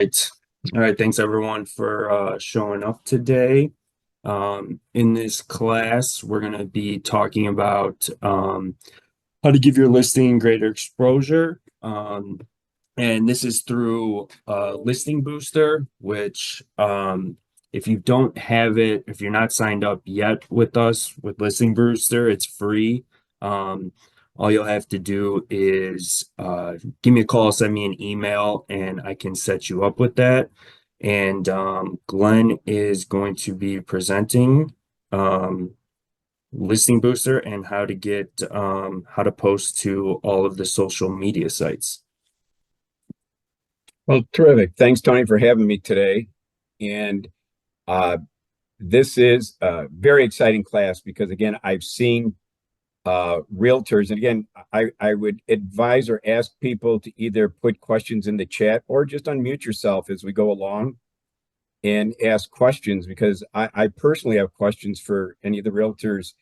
Right. All right. Thanks everyone for showing up today. In this class, we're going to be talking about how to give your listing greater exposure. And this is through Listing Booster, which if you don't have it, if you're not signed up yet with us with Listing Booster, it's free. Um, all you'll have to do is give me a call, send me an email, and I can set you up with that. And Glenn is going to be presenting Listing Booster and how to get how to post to all of the social media sites. Well, terrific. Thanks, Tony, for having me today. And uh, this is a very exciting class because, again, I've seen realtors. And again, I would advise or ask people to either put questions in the chat or just unmute yourself as we go along and ask questions because I personally have questions for any of the realtors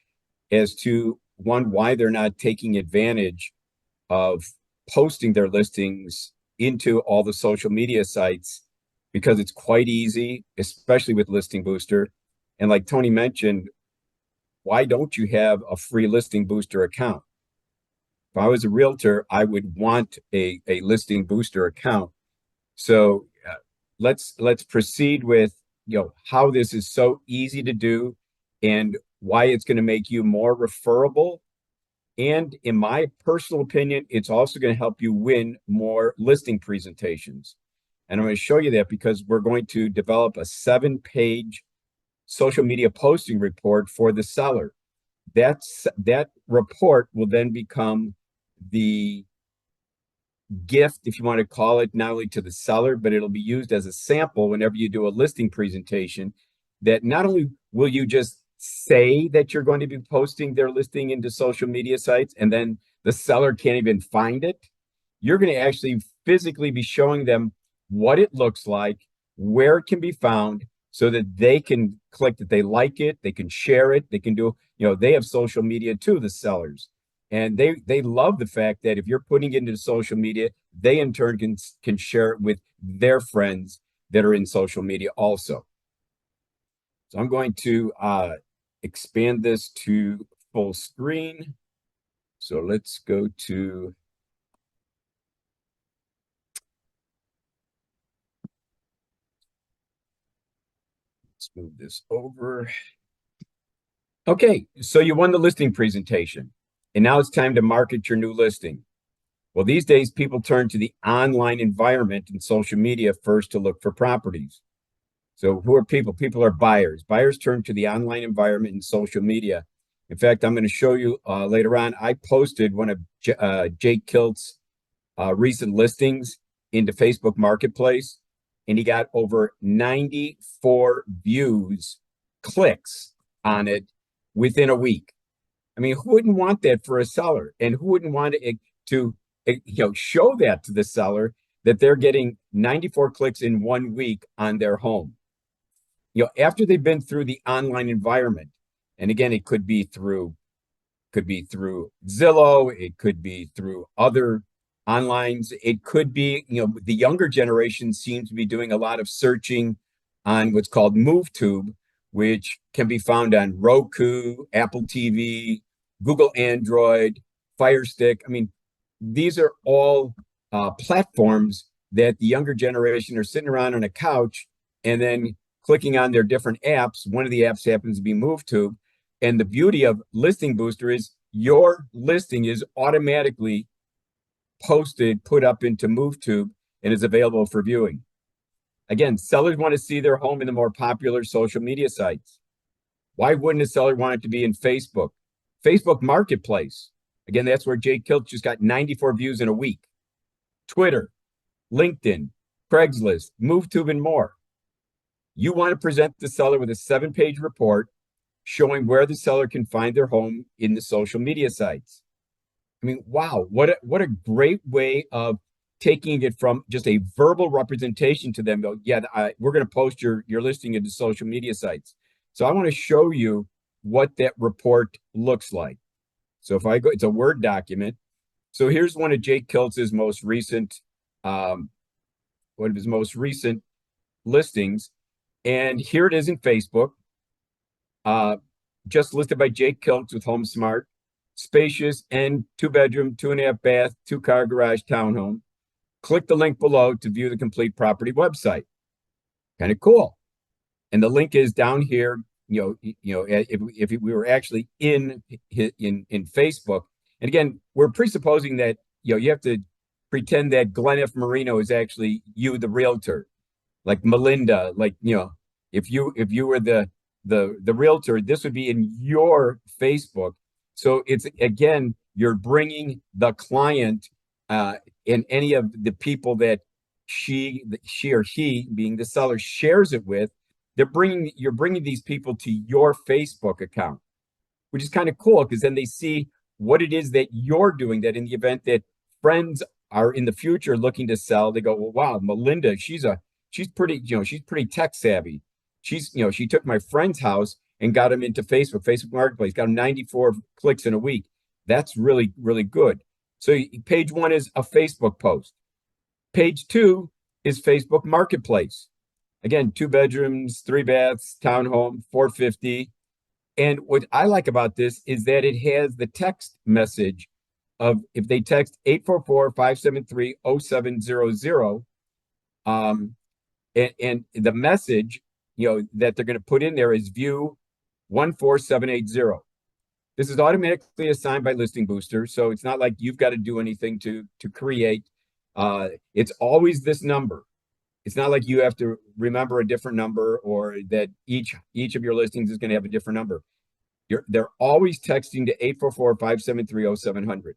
as to, one, why they're not taking advantage of posting their listings into all the social media sites because it's quite easy, especially with Listing Booster. And like Tony mentioned, why don't you have a free Listing Booster account? If I was a realtor, I would want a Listing Booster account. So let's proceed with how this is so easy to do and why it's going to make you more referable. And in my personal opinion, it's also going to help you win more listing presentations. And I'm going to show you that because we're going to develop a 7-page social media posting report for the seller. That report will then become the gift, if you want to call it, not only to the seller, but it'll be used as a sample whenever you do a listing presentation. That not only will you just say that you're going to be posting their listing into social media sites and then the seller can't even find it, you're going to actually physically be showing them what it looks like, where it can be found, so that they can click that they like it, they can share it, they can do, they have social media too, the sellers. And they love the fact that if you're putting it into social media, they in turn can share it with their friends that are in social media also. So I'm going to expand this to full screen. So let's go to, let's move this over. Okay, so you won the listing presentation, and now it's time to market your new listing. Well, these days, people turn to the online environment and social media first to look for properties. So who are people? People are buyers. Buyers turn to the online environment and social media. In fact, I'm going to show you later on. I posted one of Jake Kilt's recent listings into Facebook Marketplace, and he got over 94 views, clicks on it within a week. I mean, who wouldn't want that for a seller? And who wouldn't want to show that to the seller that they're getting 94 clicks in 1 week on their home? After they've been through the online environment, and again, it could be through Zillow, it could be through other onlines, it could be, the younger generation seems to be doing a lot of searching on what's called MoveTube, which can be found on Roku, Apple TV, Google Android, Fire Stick. I mean, these are all platforms that the younger generation are sitting around on a couch and then clicking on their different apps. One of the apps happens to be MoveTube. And the beauty of Listing Booster is your listing is automatically posted, put up into MoveTube, and is available for viewing. Again, sellers want to see their home in the more popular social media sites. Why wouldn't a seller want it to be in Facebook? Facebook Marketplace. Again, that's where Jake Kilt just got 94 views in a week. Twitter, LinkedIn, Craigslist, MoveTube, and more. You want to present the seller with a 7-page report showing where the seller can find their home in the social media sites. I mean, wow, what a great way of taking it from just a verbal representation to them. Yeah, we're going to post your listing into social media sites. So I want to show you what that report looks like. So if I go, it's a Word document. So here's one of Jake Kiltz's most recent one of his most recent listings. And here it is in Facebook. Just listed by Jake Kilks with Home Smart. Spacious and 2-bedroom, 2.5 bath, 2-car garage townhome. Click the link below to view the complete property website. Kind of cool. And the link is down here. If we were actually in Facebook, and again, we're presupposing that you have to pretend that Glenn F. Marino is actually you, the realtor, like Melinda, like if you were the realtor, this would be in your Facebook. So it's, again, you're bringing the client and any of the people that she or he, being the seller, shares it with. You're bringing these people to your Facebook account, which is kind of cool, because then they see what it is that you're doing, that in the event that friends are in the future looking to sell, they go, well, wow, Melinda, she's pretty, she's pretty tech savvy. She took my friend's house and got him into Facebook Marketplace, got him 94 clicks in a week. That's really, really good. So page 1 is a Facebook post. Page 2 is Facebook Marketplace. Again, 2 bedrooms, 3 baths, townhome, 450. And what I like about this is that it has the text message of, if they text 844-573-0700, and the message, that they're going to put in there is view 14780. This is automatically assigned by Listing Booster, so it's not like you've got to do anything to create. It's always this number. It's not like you have to remember a different number, or that each of your listings is going to have a different number. They're always texting to 844-573-0700.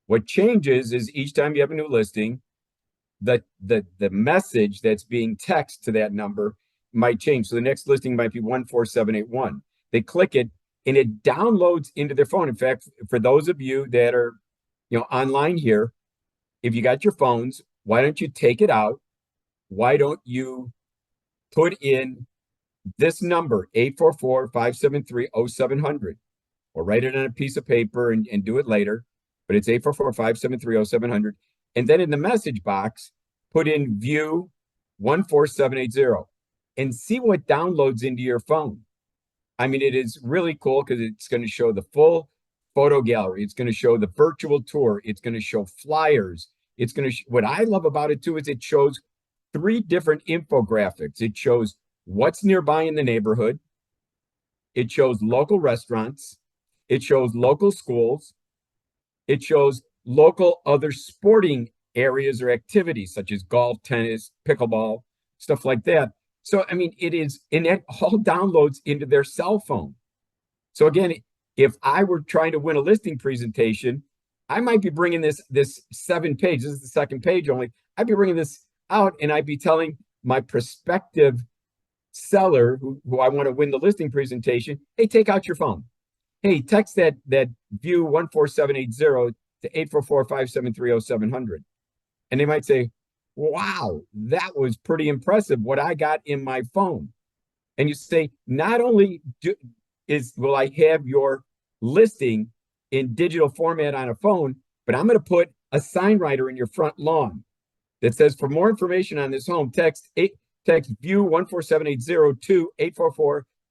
What changes is each time you have a new listing, the message that's being texted to that number might change. So the next listing might be 14781. They click it and it downloads into their phone. In fact, for those of you that are online here, if you got your phones, why don't you take it out? Why don't you put in this number, 844-573-0700, or write it on a piece of paper and do it later, but it's 844-573-0700. And then in the message box, put in view 14780 and see what downloads into your phone. I mean, it is really cool, because it's going to show the full photo gallery. It's going to show the virtual tour. It's going to show flyers. It's going to, what I love about it too, is it shows 3 different infographics. It shows what's nearby in the neighborhood. It shows local restaurants. It shows local schools. It shows local other sporting areas or activities, such as golf, tennis, pickleball, stuff like that. So, I mean, it is, and it all downloads into their cell phone. So again, if I were trying to win a listing presentation, I might be bringing this 7-page, this is the second page only, I'd be bringing this out, and I'd be telling my prospective seller who I want to win the listing presentation, hey, take out your phone. Hey, text that view 14780 to 844-573-0700. And they might say, wow, that was pretty impressive what I got in my phone. And you say, not only will I have your listing in digital format on a phone, but I'm going to put a sign writer in your front lawn that says, for more information on this home, text view 14780 to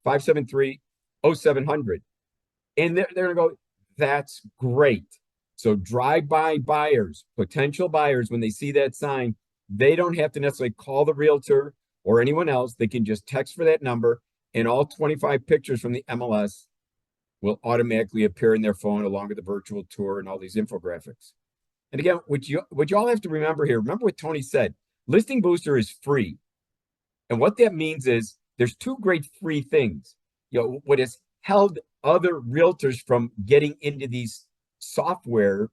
844-573-0700. And they're going to go, that's great. So drive-by buyers, potential buyers, when they see that sign, they don't have to necessarily call the realtor or anyone else. They can just text for that number, and all 25 pictures from the MLS will automatically appear in their phone, along with the virtual tour and all these infographics. And again, what you all have to remember here, remember what Tony said, Listing Booster is free. And what that means is there's 2 great free things. What has held other realtors from getting into these software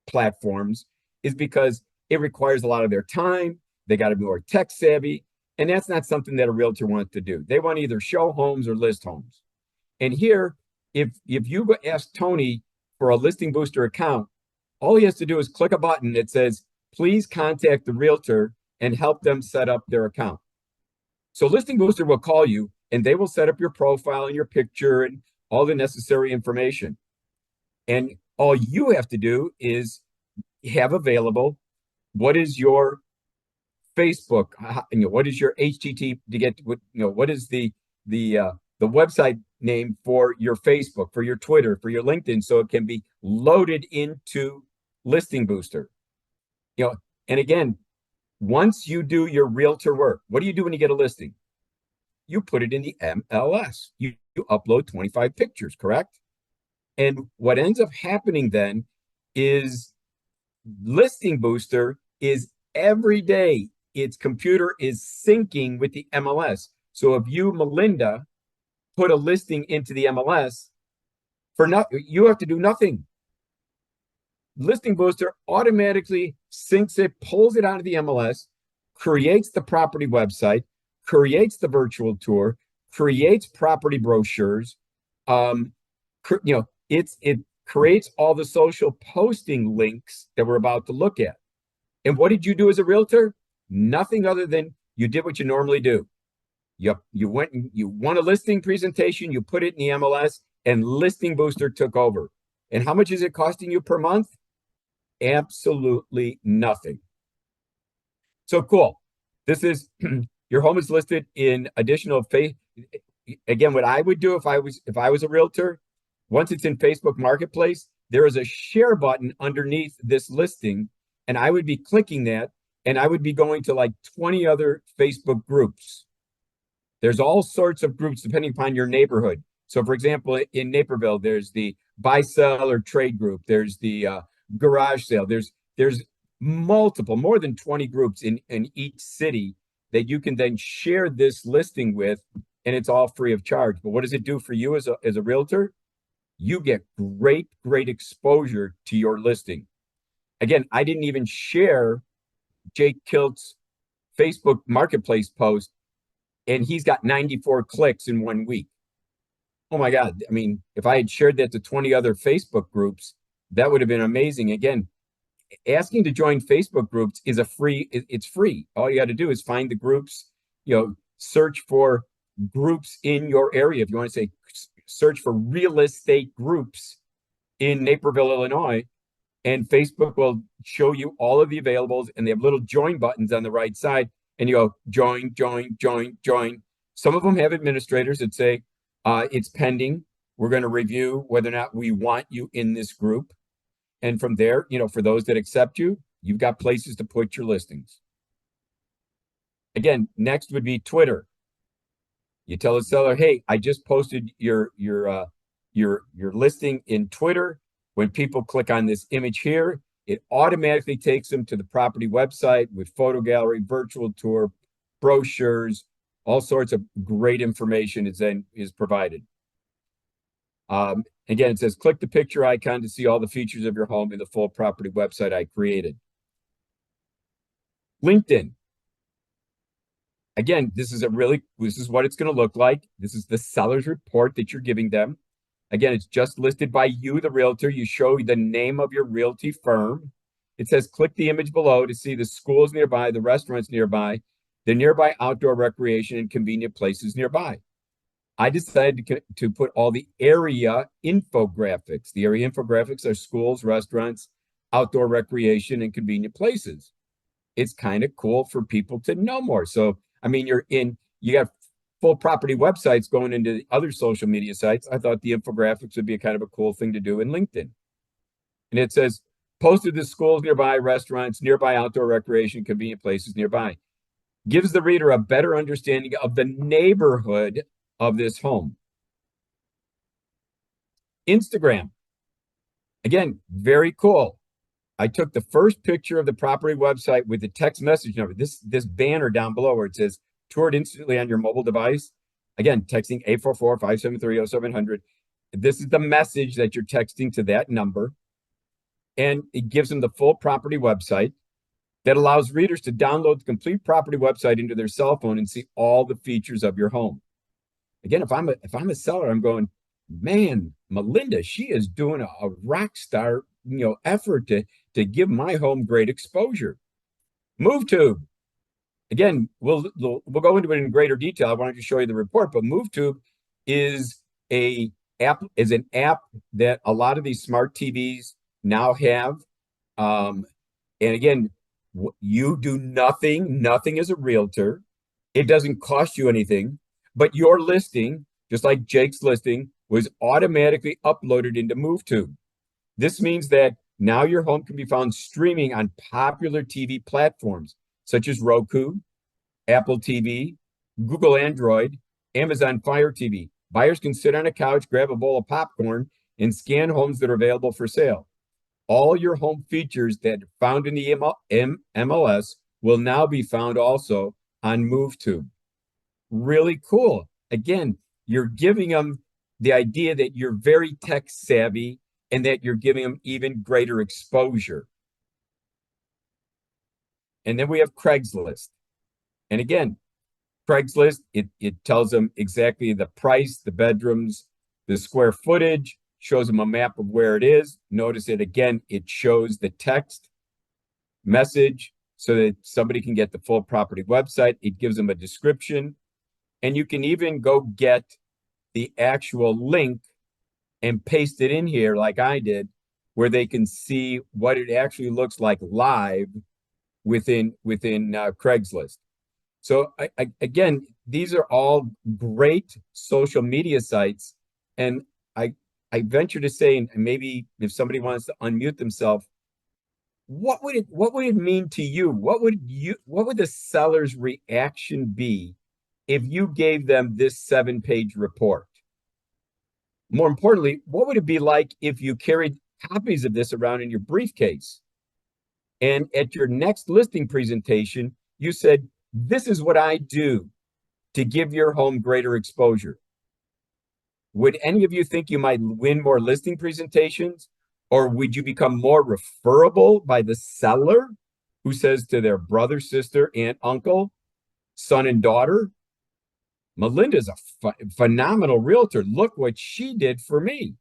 platforms is because it requires a lot of their time. They got to be more tech savvy. And that's not something that a realtor wants to do. They want to either show homes or list homes. And here, if you ask Tony for a Listing Booster account, all he has to do is click a button that says, please contact the realtor and help them set up their account. So Listing Booster will call you, and they will set up your profile and your picture and all the necessary information. And all you have to do is have available, what is your Facebook? What is your HTTP to get, what is the website name for your Facebook, for your Twitter, for your LinkedIn, so it can be loaded into Listing Booster. And again, once you do your realtor work, what do you do when you get a listing? You put it in the MLS. You upload 25 pictures, correct? And what ends up happening then is Listing Booster is every day, its computer is syncing with the MLS. So if you, Melinda, put a listing into the MLS, you have to do nothing. Listing Booster automatically syncs it, pulls it out of the MLS, creates the property website, creates the virtual tour, creates property brochures. It creates all the social posting links that we're about to look at. And what did you do as a realtor? Nothing other than you did what you normally do. You went and you won a listing presentation, you put it in the MLS, and Listing Booster took over. And how much is it costing you per month? Absolutely nothing. So cool. This is your home is listed in additional again, what I would do if I was a realtor, once it's in Facebook Marketplace, there is a share button underneath this listing, and I would be clicking that, and I would be going to like 20 other Facebook groups. There's all sorts of groups depending upon your neighborhood. So for example, in Naperville, there's the buy, sell, or trade group. There's the garage sale. There's multiple, more than 20 groups in each city that you can then share this listing with, and it's all free of charge. But what does it do for you as a realtor? You get great exposure to your listing. Again, I didn't even share Jake Kilt's Facebook Marketplace post, and he's got 94 clicks in 1 week. Oh my God. I mean, if I had shared that to 20 other Facebook groups, that would have been amazing. Again, asking to join Facebook groups is it's free. All you got to do is find the groups, search for groups in your area. If you want to say, search for real estate groups in Naperville, Illinois, and Facebook will show you all of the availables, and they have little join buttons on the right side, and you go join. Some of them have administrators that say, it's pending. We're going to review whether or not we want you in this group. And from there, for those that accept you, you've got places to put your listings. Again, next would be Twitter. You tell the seller, hey, I just posted your listing in Twitter. When people click on this image here, it automatically takes them to the property website with photo gallery, virtual tour, brochures, all sorts of great information is provided. Again, it says, click the picture icon to see all the features of your home in the full property website I created. LinkedIn. Again, this is what it's going to look like. This is the seller's report that you're giving them. Again, it's just listed by you, the realtor. You show the name of your realty firm. It says, click the image below to see the schools nearby, the restaurants nearby, the nearby outdoor recreation and convenient places nearby. I decided to put all the area infographics. The area infographics are schools, restaurants, outdoor recreation, and convenient places. It's kind of cool for people to know more. So, I mean, you got full property websites going into the other social media sites. I thought the infographics would be a kind of a cool thing to do in LinkedIn. And it says, posted to schools nearby, restaurants, nearby outdoor recreation, convenient places nearby. Gives the reader a better understanding of the neighborhood of this home. Instagram. Again, very cool. I took the first picture of the property website with the text message number, this banner down below where it says, toured instantly on your mobile device. Again, texting 844-573-0700. This is the message that you're texting to that number. And it gives them the full property website that allows readers to download the complete property website into their cell phone and see all the features of your home. Again, if I'm a seller, I'm going, man, Melinda, she is doing a rock star, effort to give my home great exposure. MoveTube. Again, we'll go into it in greater detail. I wanted to show you the report, but MoveTube is an app that a lot of these smart TVs now have. And again, You do nothing as a realtor. It doesn't cost you anything, but your listing, just like Jake's listing, was automatically uploaded into MoveTube. This means that now your home can be found streaming on popular TV platforms such as Roku, Apple TV, Google Android, Amazon Fire TV. Buyers can sit on a couch, grab a bowl of popcorn, and scan homes that are available for sale. All your home features that are found in the MLS will now be found also on MoveTube. Really cool. Again, you're giving them the idea that you're very tech savvy and that you're giving them even greater exposure. And then we have Craigslist. And again, Craigslist, it tells them exactly the price, the bedrooms, the square footage, shows them a map of where it is. Notice it again, it shows the text message so that somebody can get the full property website. It gives them a description. And you can even go get the actual link and paste it in here like I did, where they can see what it actually looks like live within Craigslist. So again, these are all great social media sites. And I venture to say, and maybe if somebody wants to unmute themselves, what would it mean to you? What would the seller's reaction be if you gave them this 7-page report? More importantly, what would it be like if you carried copies of this around in your briefcase? And at your next listing presentation, you said, this is what I do to give your home greater exposure. Would any of you think you might win more listing presentations? Or would you become more referable by the seller who says to their brother, sister, aunt, uncle, son, and daughter, Melinda's a phenomenal realtor. Look what she did for me.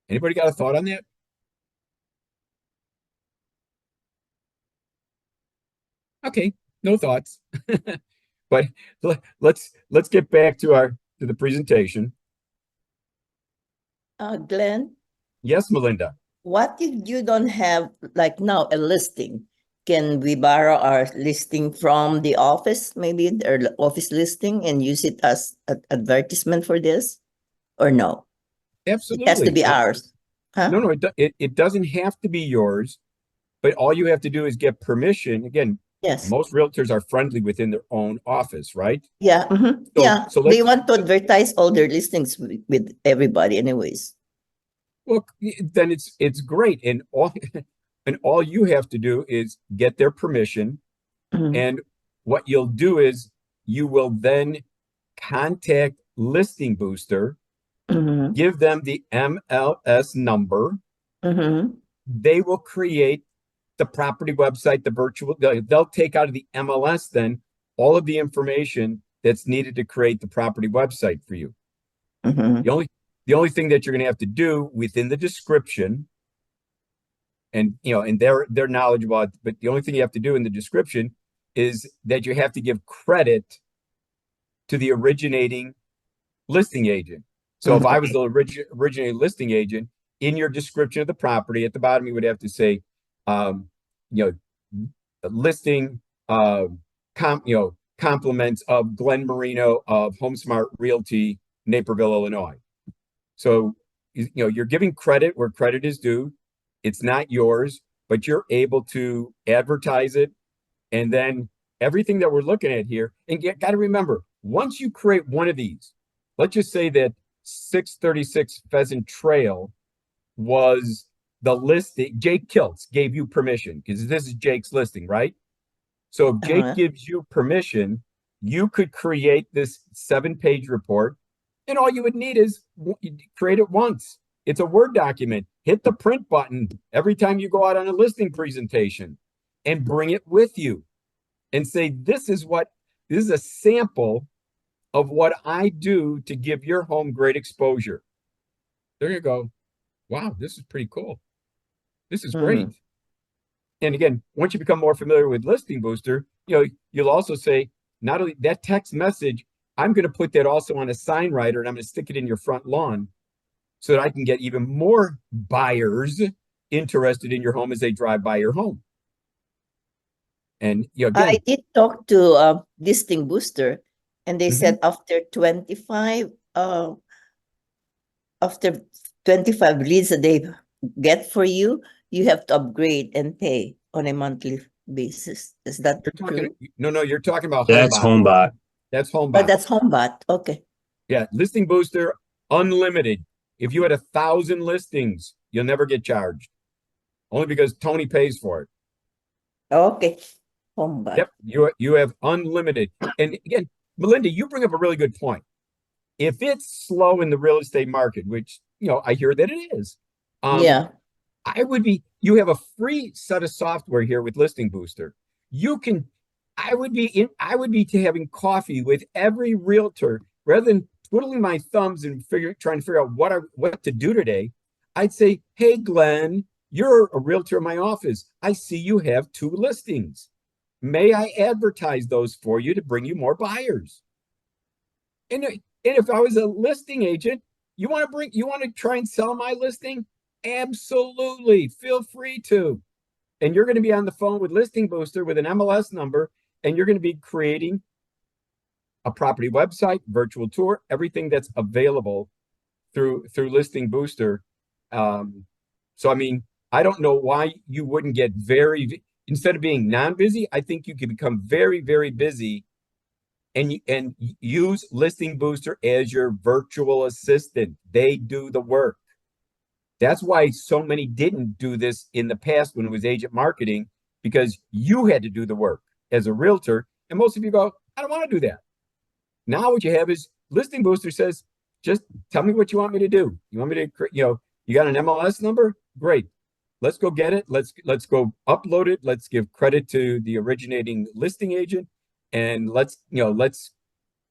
Anybody got a thought on that? Okay, no thoughts. But let's get back to the presentation. Glenn, Yes, Melinda. what if you don't have, like now, a listing? Can we borrow our listing from the office, maybe their office listing, and use it as an advertisement for this? Or no? Absolutely. It has to be ours. Huh? No, it doesn't have to be yours, but all you have to do is get permission. Again, Yes. most realtors are friendly within their own office, right? Yeah. Yeah. So They want to advertise all their listings with everybody, anyways. well, then it's great, and all you have to do is get their permission, and what you'll do is you will then contact Listing Booster, give them the MLS number. They will create the property website, the virtual. They'll take out of the MLS then all of the information that's needed to create the property website for you. The only thing that you're going to have to do within the description, and they're knowledgeable, but the only thing you have to do in the description is that you have to give credit to the originating listing agent. So if I was the originating listing agent, in your description of the property at the bottom, you would have to say, listing, compliments of Glenn Marino of HomeSmart Realty, Naperville, Illinois. So, you're giving credit where credit is due. It's not yours, but you're able to advertise it. And then everything that we're looking at here, and you got to remember, once you create one of these, let's just say that 636 Pheasant Trail was the listing. Jake Kiltz gave you permission because this is Jake's listing, right? So if Jake gives you permission, you could create this 7-page report, and all you would need is create it once. It's a Word document. Hit the print button every time you go out on a listing presentation and bring it with you and say, this is a sample of what I do to give your home great exposure. There you go. Wow, this is pretty cool. This is great. And again, once you become more familiar with Listing Booster, you'll also say, not only that text message, I'm going to put that also on a sign writer, and I'm going to stick it in your front lawn so that I can get even more buyers interested in your home as they drive by your home. And I again, did talk to Listing Booster, and they said after 25 leads that they get for you, you have to upgrade and pay on a monthly basis. Is that you're true? talking, no, you're talking about That's HomeBot. HomeBot. That's But HomeBot. that's HomeBot. Okay. Yeah, Listing Booster, unlimited. If you had 1,000 listings, you'll never get charged. Only because Tony pays for it. Okay. HomeBot. Yep, you have unlimited. And again, Melinda, you bring up a really good point. If it's slow in the real estate market, which I hear that it is, Yeah. you have a free set of software here with Listing Booster. I would be to having coffee with every realtor rather than twiddling my thumbs and trying to figure out what to do today. I'd say, hey, Glenn, you're a realtor in my office. I see you have 2 listings. May I advertise those for you to bring you more buyers? And if I was a listing agent, you want to try and sell my listing? Absolutely. Feel free to. And you're going to be on the phone with Listing Booster with an MLS number, and you're going to be creating a property website, virtual tour, everything that's available through Listing Booster. So I mean, I don't know why you wouldn't get instead of being non-busy, I think you could become very, very busy and use Listing Booster as your virtual assistant. They do the work. That's why so many didn't do this in the past when it was agent marketing, because you had to do the work as a realtor. And most of you go, I don't want to do that. Now what you have is Listing Booster says, just tell me what you want me to do. You want me to, you got an MLS number? Great. Let's go get it. Let's go upload it. Let's give credit to the originating listing agent. And let's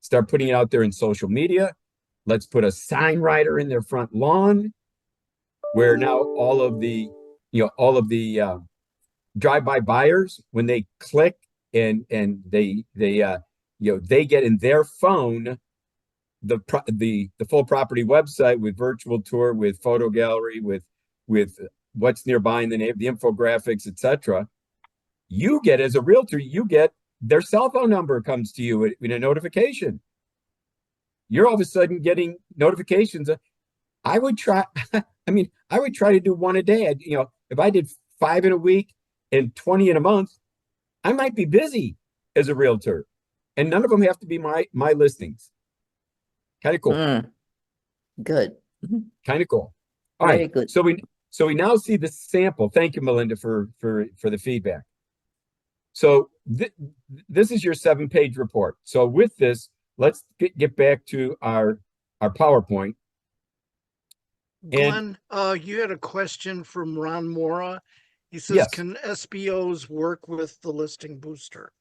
start putting it out there in social media. Let's put a sign writer in their front lawn where now all of the drive-by buyers, when they click and they get in their phone the full property website with virtual tour, with photo gallery, with what's nearby in the name, the infographics, etc. You get, as a realtor, you get their cell phone number comes to you in a notification. You're all of a sudden getting notifications. I would try. I would try to do 1 a day. If I did 5 in a week and 20 in a month, I might be busy as a realtor, and none of them have to be my listings. Kind of cool. Good. Kind of cool. All Very right. good. So we now see the sample. Thank you, Melinda, for the feedback. So this is your 7-page report. So with this, let's get back to our PowerPoint. Glenn, you had a question from Ron Mora. He says, yes. Can SBOs work with the Listing Booster?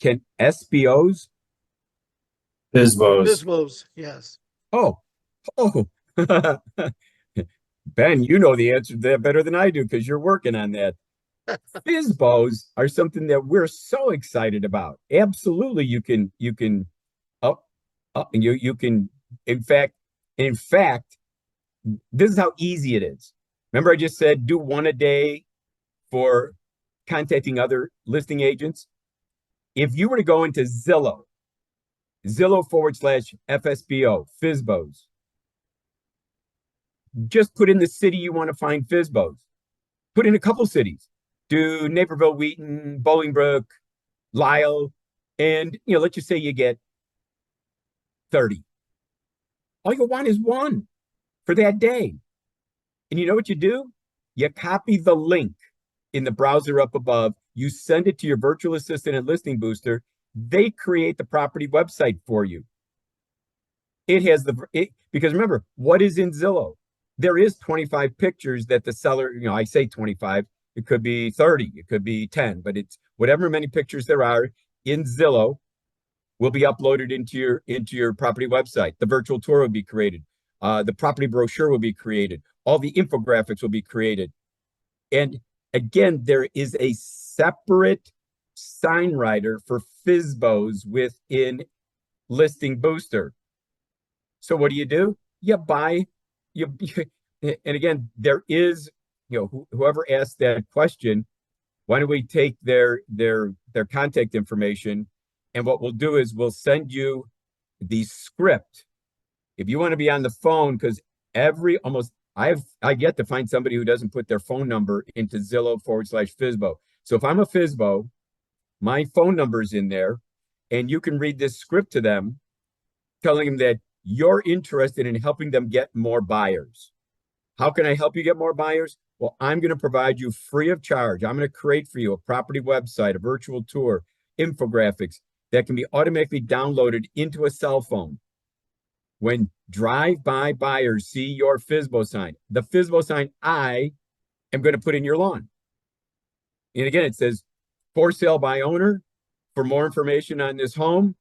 Can SBOs? FSBOs. FSBOs, yes. Oh. Ben, you know the answer to that better than I do because you're working on that. FSBOs are something that we're so excited about. Absolutely, you can in fact, this is how easy it is. Remember, I just said do 1 a day for contacting other listing agents. If you were to go into Zillow /FSBO, FSBOs, just put in the city you want to find FSBOs. Put in a couple cities. Do Naperville, Wheaton, Bolingbrook, Lisle, and let's just say you get 30. All you want is 1 for that day. And you know what you do? You copy the link in the browser up above. You send it to your virtual assistant and Listing Booster. They create the property website for you. It has because remember, what is in Zillow? There is 25 pictures that the seller, I say 25, it could be 30, it could be 10, but it's whatever many pictures there are in Zillow will be uploaded into your property website. The virtual tour will be created. The property brochure will be created. All the infographics will be created. And again, there is a separate sign writer for FSBOs within Listing Booster. So what do? You buy, and again, there is, whoever asked that question, why don't we take their contact information, and what we'll do is we'll send you the script. If you want to be on the phone, because I've yet to find somebody who doesn't put their phone number into Zillow/FSBO. So if I'm a FSBO, my phone number is in there, and you can read this script to them, telling them that you're interested in helping them get more buyers. How can I help you get more buyers? Well, I'm going to provide you free of charge. I'm going to create for you a property website, a virtual tour, infographics that can be automatically downloaded into a cell phone. When drive-by buyers see your FSBO sign, the FSBO sign I am going to put in your lawn. And again, it says, for sale by owner. For more information on this home,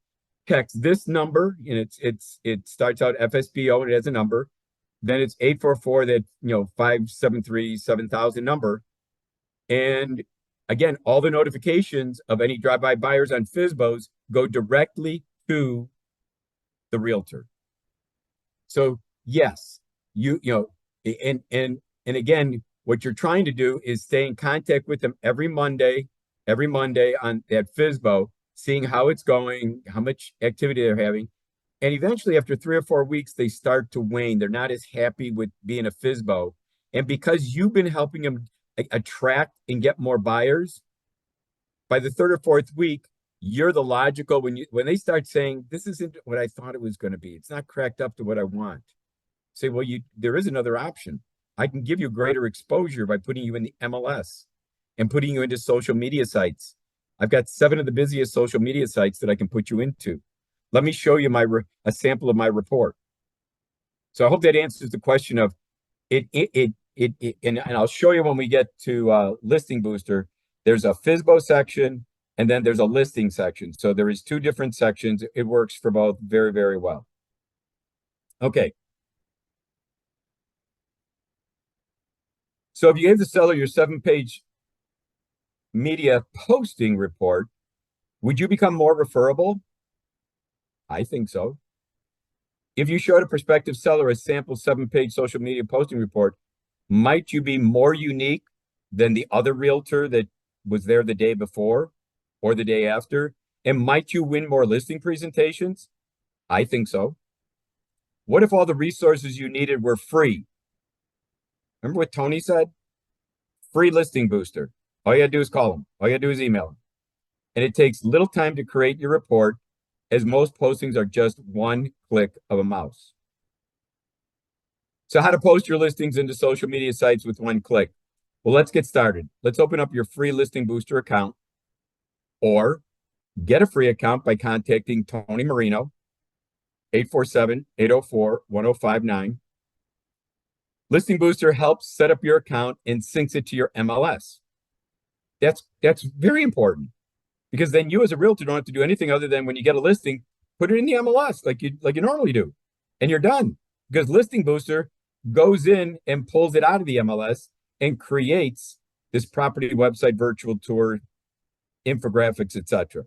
text this number, and it starts out FSBO and it has a number. Then it's 844, that 573-7000 number. And again, all the notifications of any drive-by buyers on FSBOs go directly to the realtor. So yes, and again, what you're trying to do is stay in contact with them every Monday on that FSBO, seeing how it's going, how much activity they're having. And eventually, after 3 or 4 weeks, they start to wane. They're not as happy with being a FSBO. And because you've been helping them attract and get more buyers, by the 3rd or 4th week, you're the logical, when they start saying, this isn't what I thought it was going to be, it's not cracked up to what I want. Say, well, there is another option. I can give you greater exposure by putting you in the MLS and putting you into social media sites. I've got 7 of the busiest social media sites that I can put you into. Let me show you a sample of my report. So I hope that answers the question of it. And I'll show you when we get to Listing Booster. There's a FSBO section, and then there's a listing section. So there is 2 different sections. It works for both very, very well. Okay. So if you gave the seller your 7-page media posting report, would you become more referable? I think so. If you showed a prospective seller a sample 7-page social media posting report, might you be more unique than the other realtor that was there the day before or the day after? And might you win more listing presentations? I think so. What if all the resources you needed were free? Remember what Tony said? Free Listing Booster. All you gotta do is call him. All you gotta do is email him. And it takes little time to create your report, as most postings are just 1 click of a mouse. So how to post your listings into social media sites with 1 click? Well, let's get started. Let's open up your free Listing Booster account, or get a free account by contacting Tony Marino, 847-804-1059. Listing Booster helps set up your account and syncs it to your MLS. That's very important, because then you as a realtor don't have to do anything other than, when you get a listing, put it in the MLS like you normally do, and you're done. Because Listing Booster goes in and pulls it out of the MLS and creates this property website, virtual tour, infographics, etc.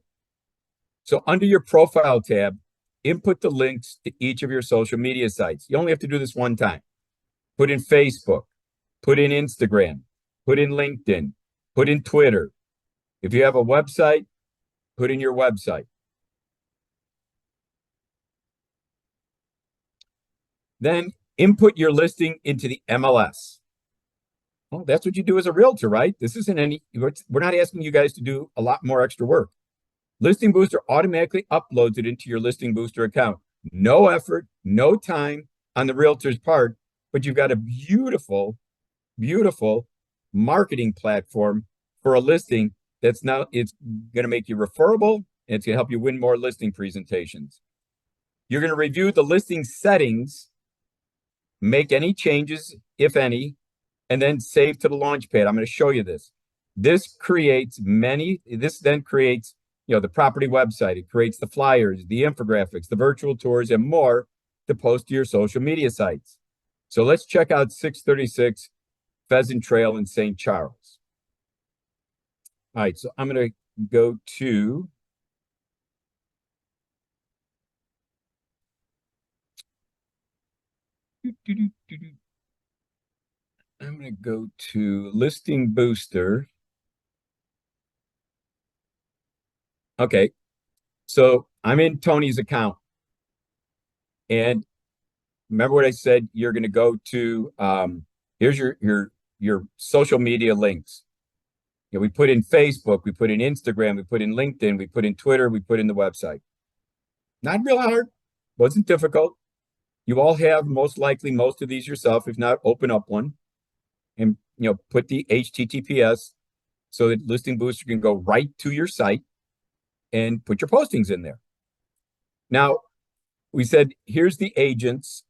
So under your profile tab, input the links to each of your social media sites. You only have to do this 1 time. Put in Facebook, put in Instagram, put in LinkedIn, put in Twitter. If you have a website, put in your website. Then input your listing into the MLS. Well, that's what you do as a realtor, right? This isn't we're not asking you guys to do a lot more extra work. Listing Booster automatically uploads it into your Listing Booster account. No effort, no time on the realtor's part, but you've got a beautiful, beautiful marketing platform for a listing it's going to make you referable, and it's going to help you win more listing presentations. You're going to review the listing settings, make any changes, if any, and then save to the Launchpad. I'm going to show you this. This then creates, the property website. It creates the flyers, the infographics, the virtual tours, and more to post to your social media sites. So let's check out 636 Pheasant Trail in St. Charles. All right, so I'm going to go to Listing Booster. Okay. So I'm in Tony's account. And remember what I said? You're going to go to, here's your social media links. You know, we put in Facebook, we put in Instagram, we put in LinkedIn, we put in Twitter, we put in the website. Not real hard. Wasn't difficult. You all have most likely most of these yourself. If not, open up one and put the HTTPS so that Listing Booster can go right to your site and put your postings in there. Now, we said here's the agents.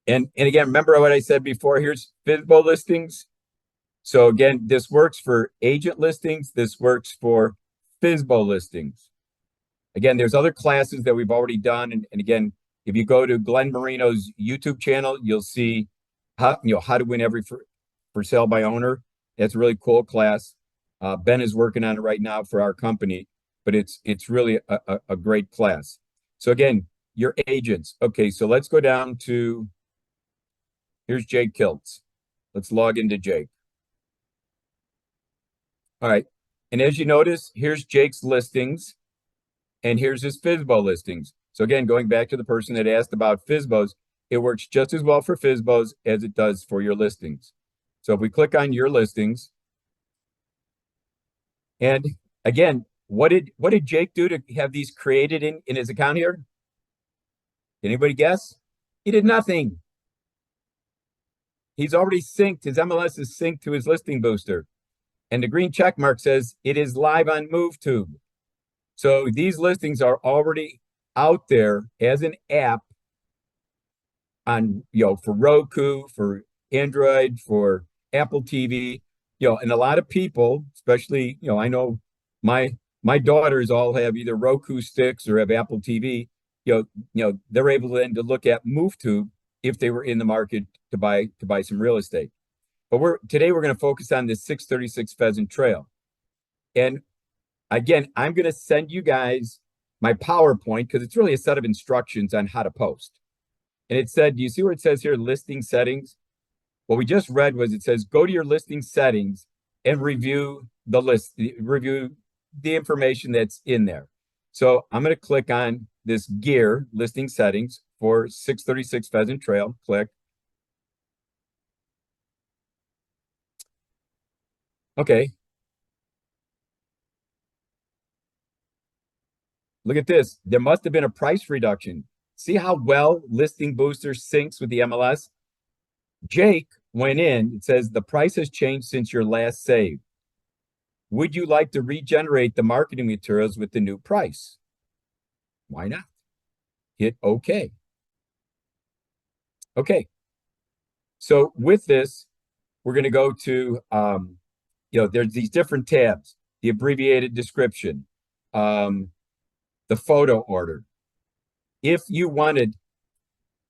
And again, remember what I said before, here's FSBO listings. So again, this works for agent listings. This works for FSBO listings. Again, there's other classes that we've already done. And again, if you go to Glenn Marino's YouTube channel, you'll see how to win every for sale by owner. That's a really cool class. Ben is working on it right now for our company, but it's really a great class. So again, your agents. Okay, so let's go down to, here's Jake Kiltz. Let's log into Jake. All right. And as you notice, here's Jake's listings and here's his FSBO listings. So again, going back to the person that asked about FSBOs, it works just as well for FSBOs as it does for your listings. So if we click on your listings, and again, what did Jake do to have these created in his account here? Anybody guess? He did nothing. He's already synced. His MLS is synced to his listing booster. And the green check mark says it is live on MoveTube. So these listings are already out there as an app on, for Roku, for Android, for Apple TV, and a lot of people, especially, I know my daughters all have either Roku sticks or have Apple TV, they're able then to look at MoveTube if they were in the market to buy some real estate. But today we're going to focus on this 636 Pheasant Trail. And again, I'm going to send you guys my PowerPoint because it's really a set of instructions on how to post. And it said, do you see where it says here, listing settings? What we just read was it says, go to your listing settings and review the information that's in there. So I'm going to click on this gear listing settings for 636 Pheasant Trail. Click. Okay. Look at this. There must have been a price reduction. See how well Listing Booster syncs with the MLS? Jake went in. It says the price has changed since your last save. Would you like to regenerate the marketing materials with the new price? Why not? Hit OK. Okay. So with this, we're going to go to, there's these different tabs, the abbreviated description, the photo order. If you wanted,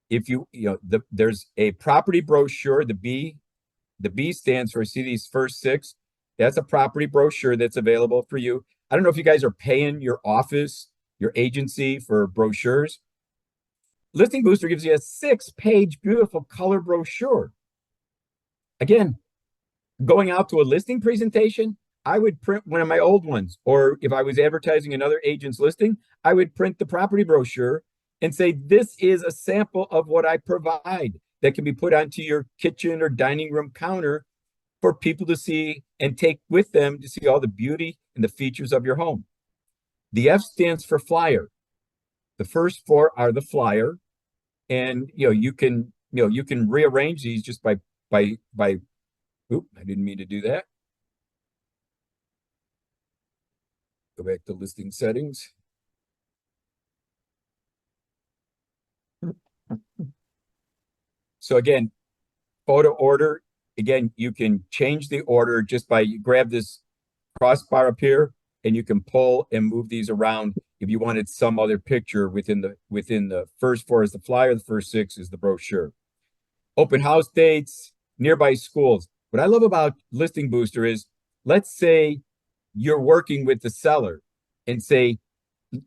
there's a property brochure, the B stands for, see these first six? That's a property brochure that's available for you. I don't know if you guys are paying your office, your agency for brochures. Listing Booster gives you a 6-page, beautiful color brochure. Again, going out to a listing presentation, I would print one of my old ones. Or if I was advertising another agent's listing, I would print the property brochure and say, this is a sample of what I provide that can be put onto your kitchen or dining room counter for people to see and take with them to see all the beauty and the features of your home. The F stands for flyer. The first four are the flyer. And, you can rearrange these just by, oop, I didn't mean to do that. Go back to listing settings. So again, photo order, again, you can change the order just by, you grab this crossbar up here and you can pull and move these around if you wanted some other picture within the first four is the flyer, the first six is the brochure. Open house dates, nearby schools. What I love about Listing Booster is, let's say you're working with the seller and say,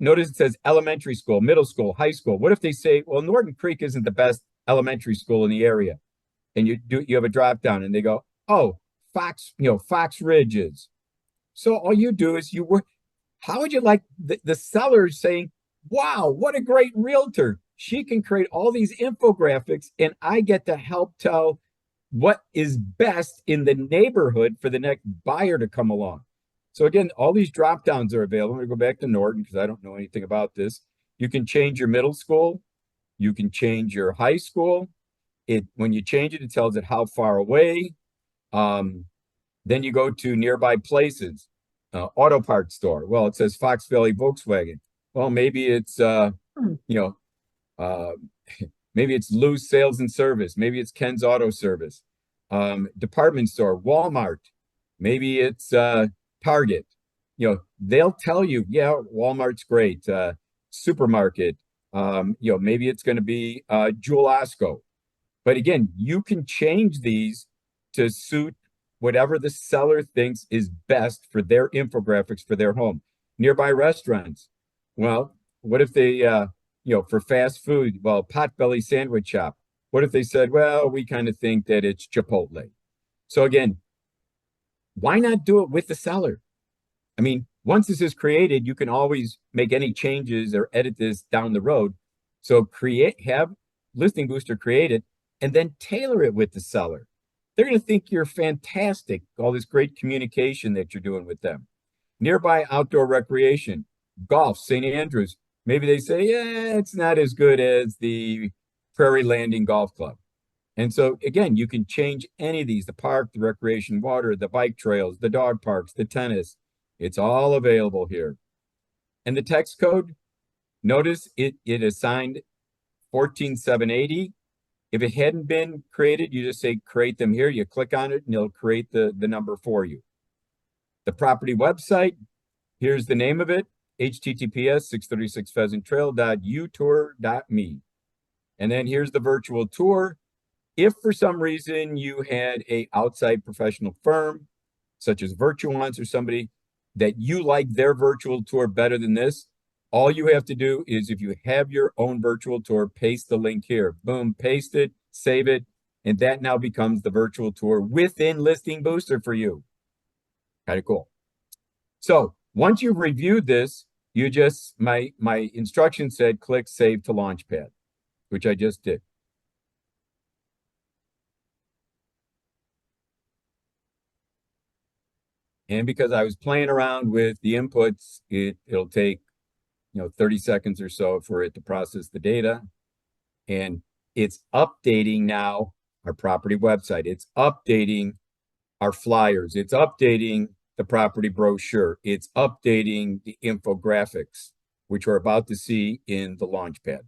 notice it says elementary school, middle school, high school. What if they say, well, Norton Creek isn't the best elementary school in the area? And you have a drop down and they go, oh, Fox Ridge is. So all you do is how would you like the seller saying, wow, what a great realtor. She can create all these infographics and I get to help tell what is best in the neighborhood for the next buyer to come along. So again, all these drop downs are available. I'm going to go back to Norton because I don't know anything about this. You can change your middle school. You can change your high school. When you change it, it tells it how far away. Then you go to nearby places, auto parts store. Well, it says Fox Valley Volkswagen. Well, maybe it's you know, maybe it's Lou's Sales and Service. Maybe it's Ken's Auto Service. Department store, Walmart. Maybe it's Target. You know, they'll tell you, yeah, Walmart's great. Supermarket. You know, maybe it's going to be Jewel Osco. But again, you can change these to suit whatever the seller thinks is best for their infographics for their home. Nearby restaurants. Well, what if they, you know, for fast food, well, Potbelly Sandwich Shop. What if they said, well, we kind of think that it's Chipotle. So again, why not do it with the seller? I mean, once this is created, you can always make any changes or edit this down the road. So have Listing Booster create it and then tailor it with the seller. They're going to think you're fantastic, all this great communication that you're doing with them. Nearby outdoor recreation, golf, St. Andrews. Maybe they say, yeah, it's not as good as the Prairie Landing Golf Club. And so, again, you can change any of these, the park, the recreation water, the bike trails, the dog parks, the tennis. It's all available here. And the text code, notice it assigned 14780. If it hadn't been created, you just say create them here. You click on it and it'll create the number for you. The property website, here's the name of it, https:636pheasanttrail.utour.me. And then here's the virtual tour. If for some reason you had a outside professional firm, such as Virtuance or somebody, that you like their virtual tour better than this, all you have to do is, if you have your own virtual tour, paste the link here. Boom, paste it, save it, and that now becomes the virtual tour within Listing Booster for you. Kind of cool. So once you've reviewed this, you just, my instruction said click Save to Launchpad, which I just did. And because I was playing around with the inputs, it'll take 30 seconds or so for it to process the data. And it's updating now our property website. It's updating our flyers. It's updating the property brochure. It's updating the infographics, which we're about to see in the Launchpad.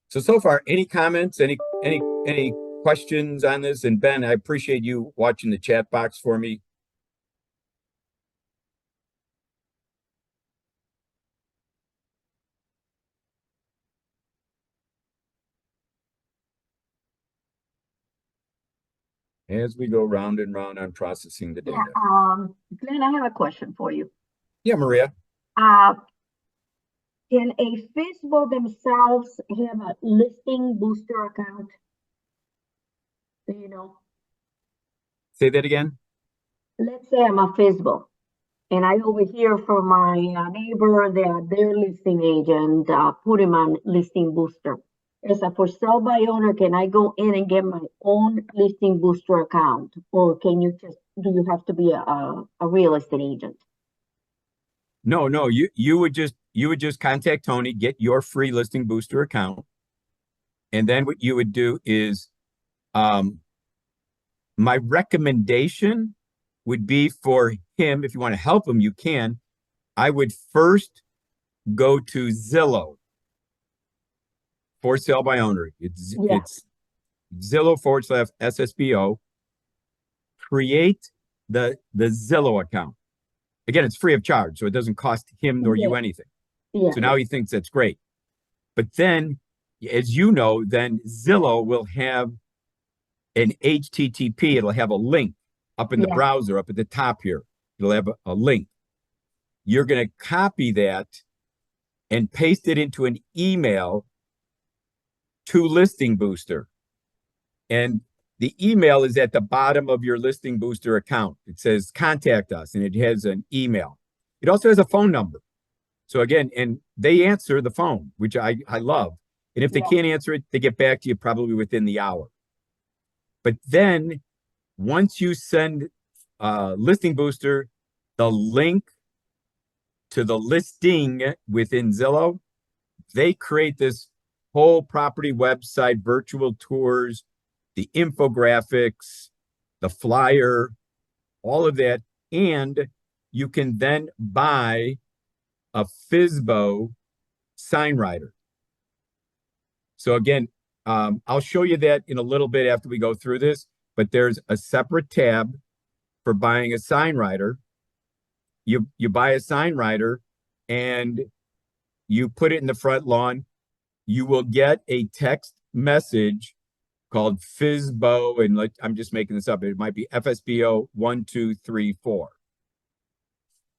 So far, any comments, any questions on this? And Ben, I appreciate you watching the chat box for me. As we go round and round on processing the data. Yeah, Glenn, I have a question for you. Yeah, Maria. Can a Facebook themselves have a Listing Booster account? Do you know? Say that again. Let's say I'm a Facebook and I overhear from my neighbor that their listing agent put him on Listing Booster. As a for sale by owner, can I go in and get my own Listing Booster account, or do you have to be a real estate agent? No, you would just contact Tony, get your free Listing Booster account, and then what you would do is, my recommendation would be for him, if you want to help him, you can. I would first go to Zillow. For sale by owner. It's Zillow/SSBO. Create the Zillow account. Again, it's free of charge, so it doesn't cost him nor you anything. So now he thinks that's great. But then, as you know, then Zillow will have an HTTP. It'll have a link up in the browser, up at the top here. It'll have a link. You're going to copy that and paste it into an email to Listing Booster. And the email is at the bottom of your Listing Booster account. It says contact us, and it has an email. It also has a phone number. So again, and they answer the phone, which I love. And if they Yeah. can't answer it, they get back to you probably within the hour. But then once you send Listing Booster the link to the listing within Zillow, they create this whole property website, virtual tours, the infographics, the flyer, all of that. And you can then buy a FSBO sign writer. So again, I'll show you that in a little bit after we go through this, but there's a separate tab for buying a sign writer. You buy a sign writer and you put it in the front lawn. You will get a text message called FSBO, and I'm just making this up. It might be FSBO 1234.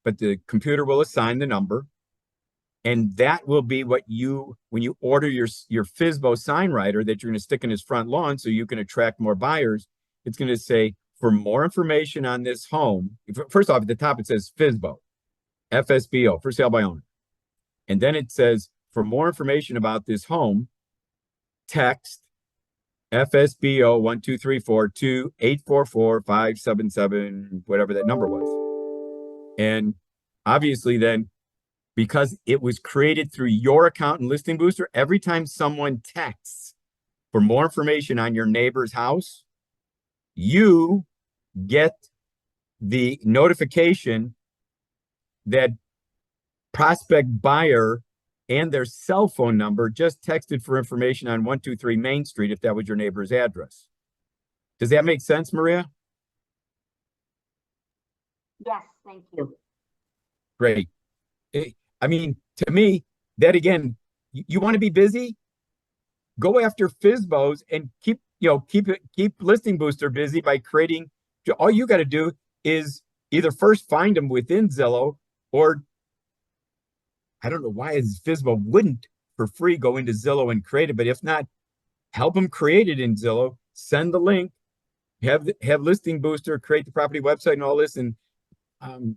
But the computer will assign the number, and that will be what you, when you order your FSBO sign writer that you're going to stick in his front lawn so you can attract more buyers, it's going to say, for more information on this home, first off, at the top it says FSBO, FSBO, for sale by owner. And then it says, for more information about this home, text FSBO 1234 to 844-577, whatever that number was. And obviously then, because it was created through your account in Listing Booster, every time someone texts for more information on your neighbor's house, you get the notification that prospect buyer and their cell phone number just texted for information on 123 Main Street if that was your neighbor's address. Does that make sense, Maria? Yes, thank you. Great. I mean, to me, that again, you want to be busy? Go after FSBOs and keep Listing Booster busy by creating. All you got to do is either first find them within Zillow, or I don't know why FSBO wouldn't for free go into Zillow and create it, but if not, help them create it in Zillow. Send the link, have Listing Booster create the property website and all this, and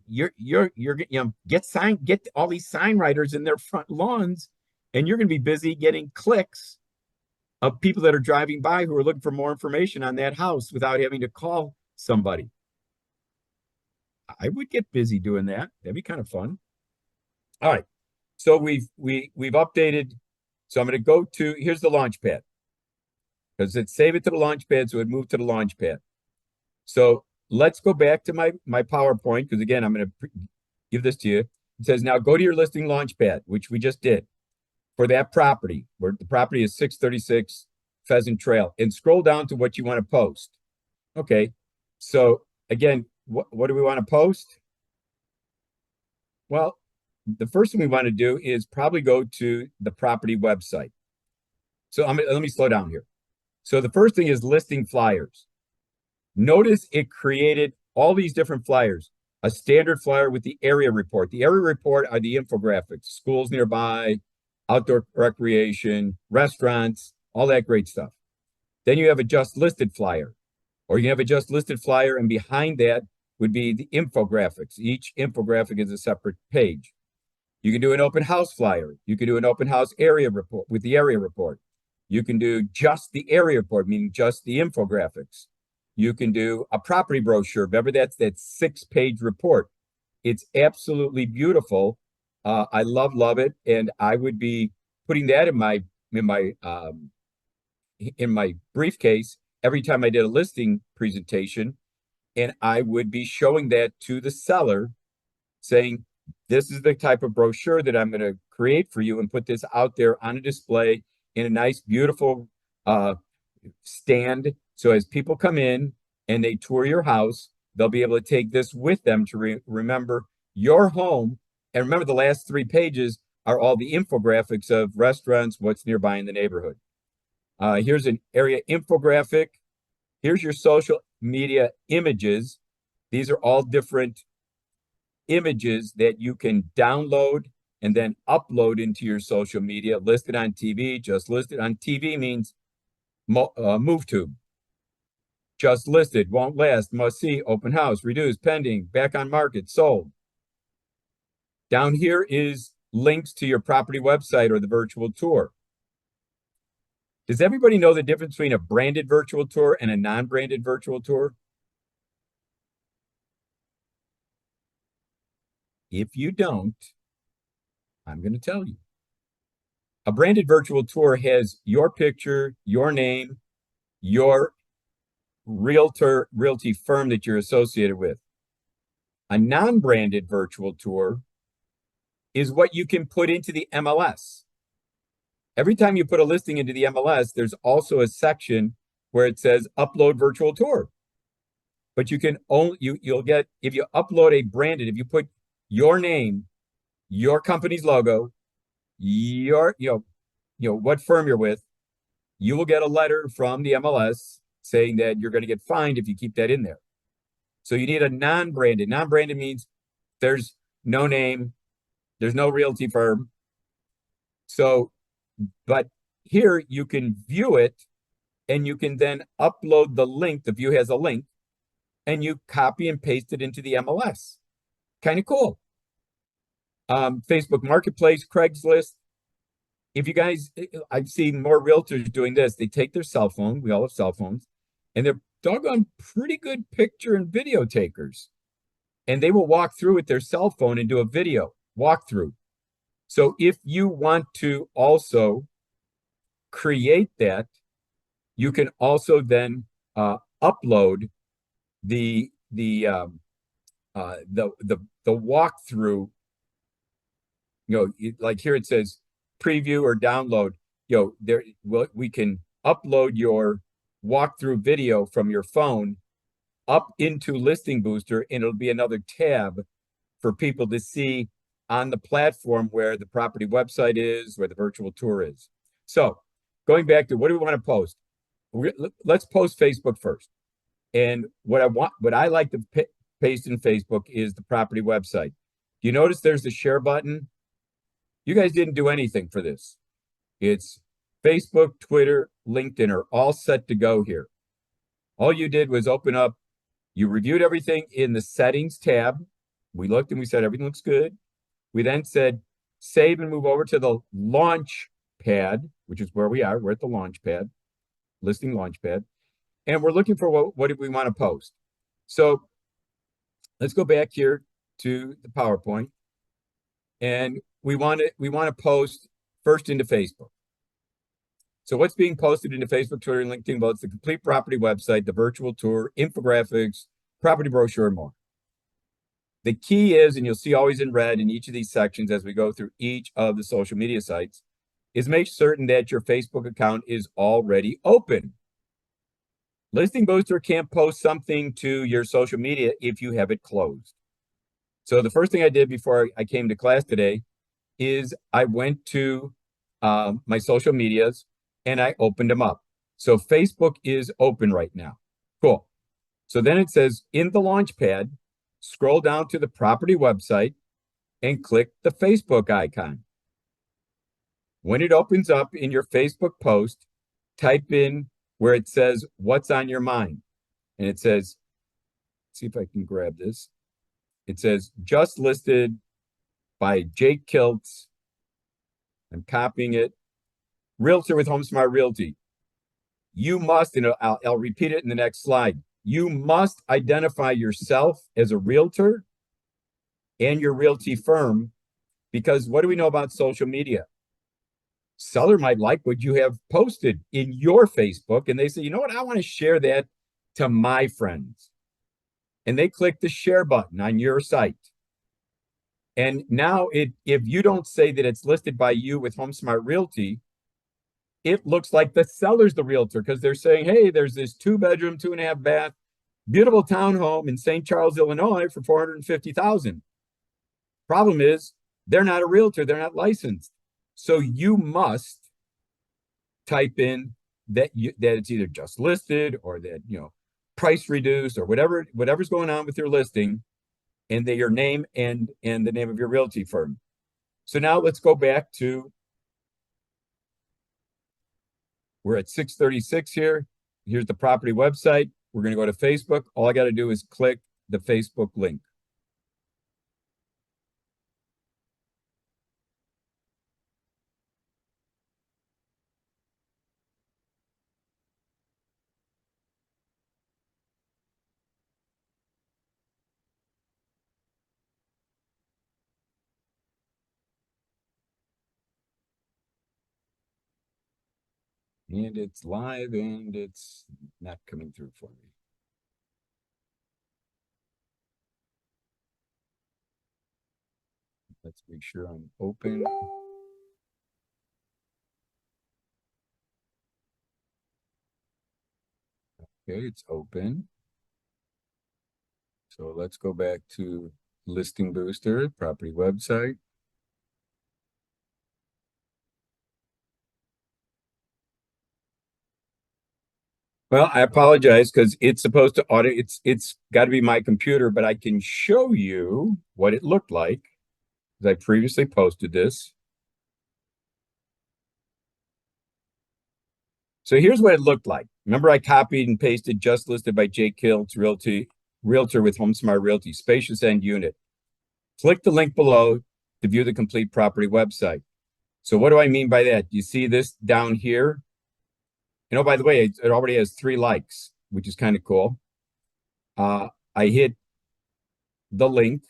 you're get all these sign writers in their front lawns, and you're going to be busy getting clicks of people that are driving by who are looking for more information on that house without having to call somebody. I would get busy doing that. That'd be kind of fun. All right. So we've updated. So I'm going to go to, here's the launch pad, because it save it to the launch pad. So it moved to the launch pad. So let's go back to my PowerPoint, because again, I'm going to give this to you. It says, now go to your listing launch pad, which we just did for that property, where the property is 636 Pheasant Trail, and scroll down to what you want to post. Okay. So again, what do we want to post? Well, the first thing we want to do is probably go to the property website. So let me slow down here. So the first thing is listing flyers. Notice it created all these different flyers. A standard flyer with the area report. The area report are the infographics, schools nearby, outdoor recreation, restaurants, all that great stuff. Then you have a just listed flyer, or you can have a just listed flyer, and behind that would be the infographics. Each infographic is a separate page. You can do an open house flyer. You can do an open house area report with the area report. You can do just the area report, meaning just the infographics. You can do a property brochure. Remember, that's that 6-page report. It's absolutely beautiful. I love it, and I would be putting that in my briefcase every time I did a listing presentation, and I would be showing that to the seller, saying, this is the type of brochure that I'm going to create for you, and put this out there on a display in a nice, beautiful stand. So as people come in and they tour your house, they'll be able to take this with them to remember your home. And remember, the last 3 pages are all the infographics of restaurants, what's nearby in the neighborhood. Here's an area infographic. Here's your social media images. These are all different images that you can download and then upload into your social media. Listed on TV, just listed on TV means MoveTube. just listed, won't last, must see, open house, reduced, pending, back on market, sold. Down here is links to your property website or the virtual tour. Does everybody know the difference between a branded virtual tour and a non-branded virtual tour? If you don't, I'm going to tell you. A branded virtual tour has your picture, your name, your realty firm that you're associated with. A non-branded virtual tour is what you can put into the MLS. Every time you put a listing into the MLS, there's also a section where it says upload virtual tour. But you can only, you'll get, if you upload a branded, if you put your name, your company's logo, your, what firm you're with, you will get a letter from the MLS saying that you're going to get fined if you keep that in there. So you need a non-branded. Non-branded means there's no name, there's no realty firm. So, but here you can view it and you can then upload the link. The view has a link and you copy and paste it into the MLS. Kind of cool. Facebook Marketplace, Craigslist. If you guys, I've seen more realtors doing this. They take their cell phone. We all have cell phones. And they're doggone pretty good picture and video takers. And they will walk through with their cell phone and do a video walkthrough. So if you want to also create that, you can also then upload the walkthrough. Like here it says preview or download. We can upload your walkthrough video from your phone up into Listing Booster, and it'll be another tab for people to see on the platform where the property website is, where the virtual tour is. So going back to what do we want to post? Let's post Facebook first. And what I like to paste in Facebook is the property website. Do you notice there's the share button? You guys didn't do anything for this. It's Facebook, Twitter, LinkedIn are all set to go here. All you did was open up, you reviewed everything in the settings tab. We looked and we said everything looks good. We then said save and move over to the launch pad, which is where we are. We're at the launch pad, listing launch pad. And we're looking for what do we want to post. So let's go back here to the PowerPoint. And we want to post first into Facebook. So what's being posted into Facebook, Twitter, and LinkedIn? Well, it's the complete property website, the virtual tour, infographics, property brochure, and more. The key is, and you'll see always in red in each of these sections as we go through each of the social media sites, is make certain that your Facebook account is already open. Listing Booster can't post something to your social media if you have it closed. So the first thing I did before I came to class today is I went to my social medias and I opened them up. So Facebook is open right now. Cool. So then it says in the launch pad, scroll down to the property website and click the Facebook icon. When it opens up in your Facebook post, type in where it says, what's on your mind? And it says, let's see if I can grab this. It says, just listed by Jake Kiltz. I'm copying it. Realtor with HomeSmart Realty. You must, and I'll repeat it in the next slide. You must identify yourself as a realtor and your realty firm, because what do we know about social media? Seller might like what you have posted in your Facebook, and they say, you know what, I want to share that to my friends. And they click the share button on your site. And now if you don't say that it's listed by you with HomeSmart Realty, it looks like the seller's the realtor, because they're saying, hey, there's this 2-bedroom, 2.5 bath, beautiful townhome in St. Charles, Illinois for $450,000. Problem is, they're not a realtor, they're not licensed. So you must type in that it's either just listed or that, price reduced or whatever's going on with your listing, and your name and the name of your realty firm. So now let's go back to, we're at 636 here. Here's the property website. We're going to go to Facebook. All I got to do is click the Facebook link. And it's live and it's not coming through for me. Let's make sure I'm open. Okay, it's open. So let's go back to Listing Booster, property website. Well, I apologize because it's supposed to audit. It's got to be my computer, but I can show you what it looked like because I previously posted this. So here's what it looked like. Remember, I copied and pasted just listed by Jake Kiltz, Realtor with HomeSmart Realty, spacious end unit. Click the link below to view the complete property website. So what do I mean by that? You see this down here? By the way, it already has 3 likes, which is kind of cool. I hit the link.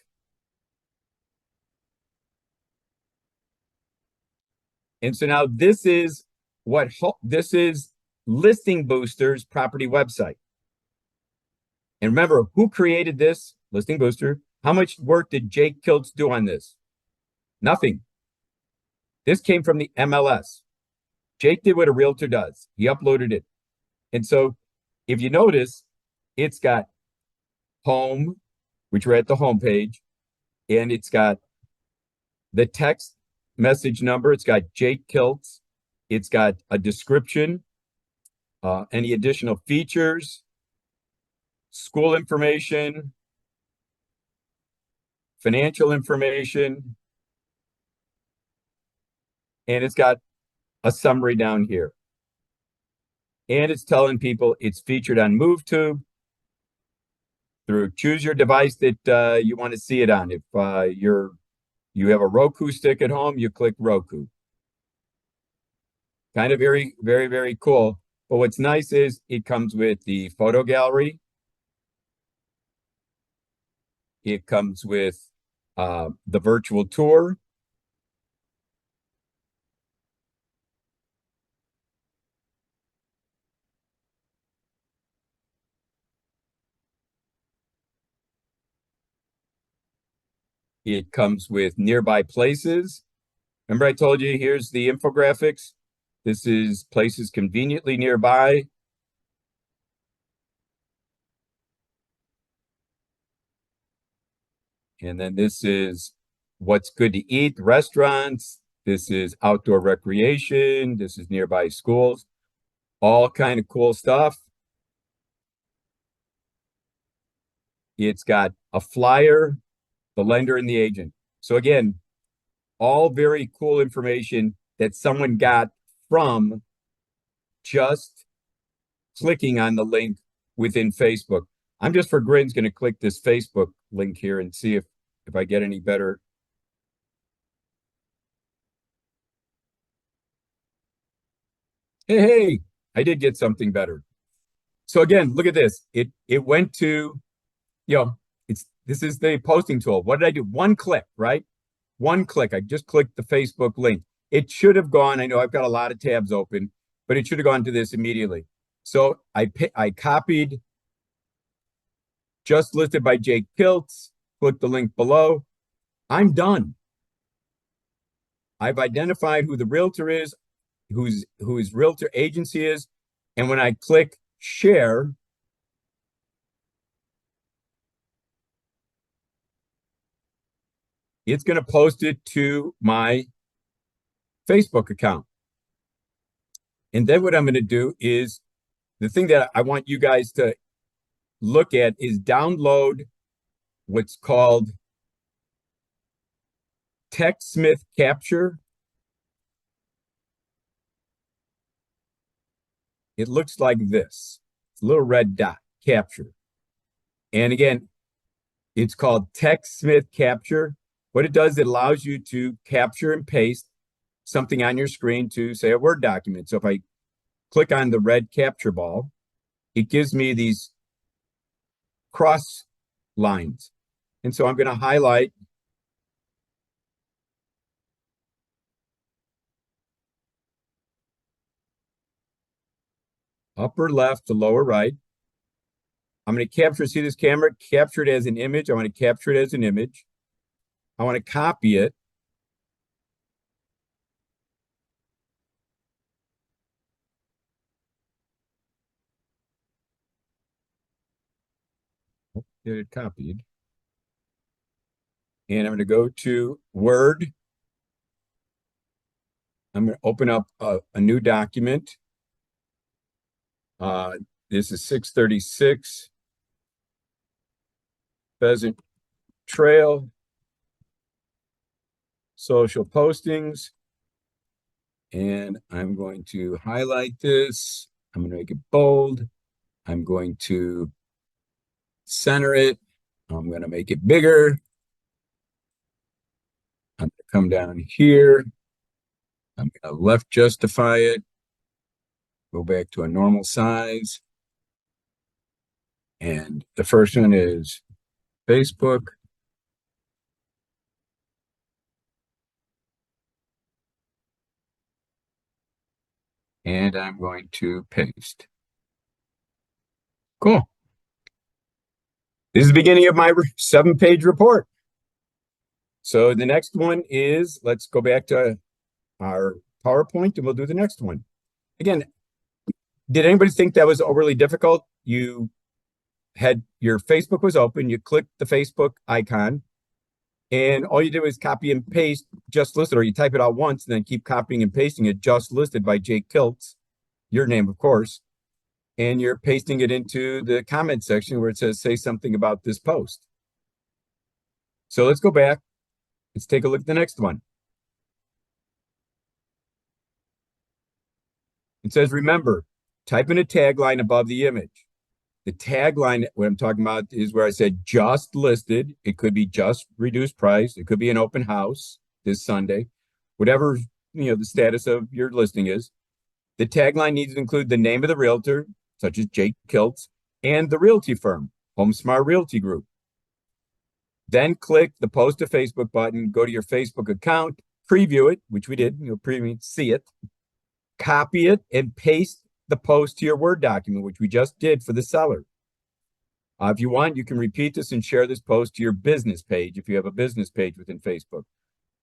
And so now this is Listing Booster's property website. And remember, who created this Listing Booster? How much work did Jake Kiltz do on this? Nothing. This came from the MLS. Jake did what a realtor does. He uploaded it. And so if you notice, it's got home, which we're at the home page, and it's got the text message number. It's got Jake Kiltz. It's got a description, any additional features, school information, financial information, and it's got a summary down here. And it's telling people it's featured on MoveTube through choose your device that you want to see it on. If you have a Roku stick at home, you click Roku. Kind of very, very, very cool. But what's nice is it comes with the photo gallery. It comes with the virtual tour. It comes with nearby places. Remember I told you, here's the infographics. This is places conveniently nearby. And then this is what's good to eat, restaurants. This is outdoor recreation. This is nearby schools. All kind of cool stuff. It's got a flyer, the lender and the agent. So again, all very cool information that someone got from just clicking on the link within Facebook. I'm just for grins going to click this Facebook link here and see if I get any better. Hey, I did get something better. So again, look at this. It went to, this is the posting tool. What did I do? One click, right? One click. I just clicked the Facebook link. It should have gone. I know I've got a lot of tabs open, but it should have gone to this immediately. So I copied just listed by Jake Kiltz, click the link below. I'm done. I've identified who the realtor is, who his realtor agency is. And when I click share, it's going to post it to my Facebook account. And then what I'm going to do is the thing that I want you guys to look at is download what's called TechSmith Capture. It looks like this. It's a little red dot. capture. And again, it's called TechSmith Capture. What it does, it allows you to capture and paste something on your screen to, say, a Word document. So if I click on the red capture ball, it gives me these cross lines. And so I'm going to highlight upper left to lower right. I'm going to capture, see this camera, capture it as an image. I want to capture it as an image. I want to copy it. Get it copied. And I'm going to go to Word. I'm going to open up a new document. This is 636 Pheasant Trail social postings. And I'm going to highlight this. I'm going to make it bold. I'm going to center it. I'm going to make it bigger. I'm going to come down here. I'm going to left justify it. Go back to a normal size. And the first one is Facebook. And I'm going to paste. Cool. This is the beginning of my 7-page report. So the next one is, let's go back to our PowerPoint and we'll do the next one. Again, did anybody think that was overly difficult? You had your Facebook was open, you clicked the Facebook icon, and all you did was copy and paste just listed, or you type it out once and then keep copying and pasting it just listed by Jake Kiltz, your name, of course, and you're pasting it into the comment section where it says, say something about this post. So let's go back. Let's take a look at the next one. It says, remember, type in a tagline above the image. The tagline, what I'm talking about is where I said just listed. It could be just reduced price. It could be an open house this Sunday, whatever, the status of your listing is. The tagline needs to include the name of the realtor, such as Jake Kiltz, and the realty firm, HomeSmart Realty Group. Then click the post to Facebook button, go to your Facebook account, preview it, which we did, preview, see it, copy it, and paste the post to your Word document, which we just did for the seller. If you want, you can repeat this and share this post to your business page if you have a business page within Facebook.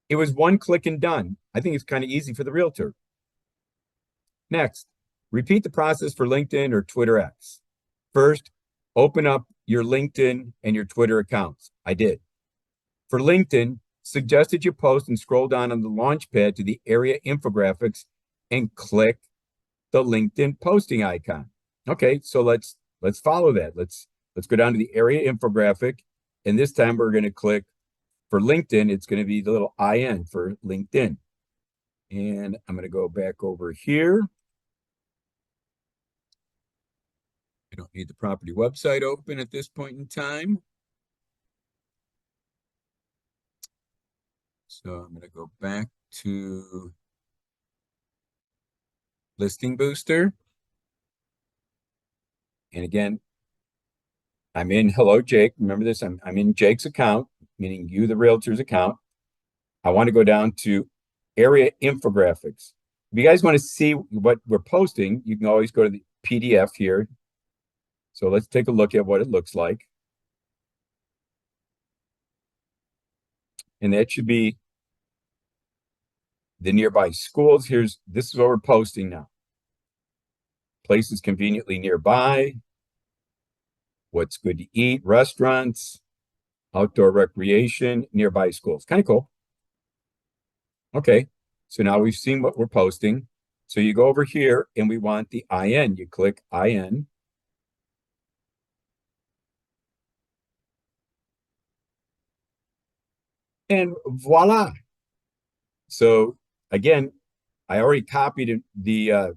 It was one click and done. I think it's kind of easy for the realtor. Next, repeat the process for LinkedIn or Twitter X. First, open up your LinkedIn and your Twitter accounts. I did. For LinkedIn, suggested you post and scroll down on the launch pad to the area infographics and click the LinkedIn posting icon. Okay, so let's follow that. Let's go down to the area infographic, and this time we're going to click for LinkedIn. It's going to be the little IN for LinkedIn. And I'm going to go back over here. I don't need the property website open at this point in time. So I'm going to go back to Listing Booster. And again, I'm in Hello Jake. Remember this, I'm in Jake's account, meaning you, the realtor's account. I want to go down to area infographics. If you guys want to see what we're posting, you can always go to the PDF here. So let's take a look at what it looks like. And that should be the nearby schools. This is what we're posting now. Places conveniently nearby. What's good to eat, restaurants, outdoor recreation, nearby schools. Kind of cool. Okay, so now we've seen what we're posting. So you go over here and we want the IN. You click IN. And voila. So again, I already copied the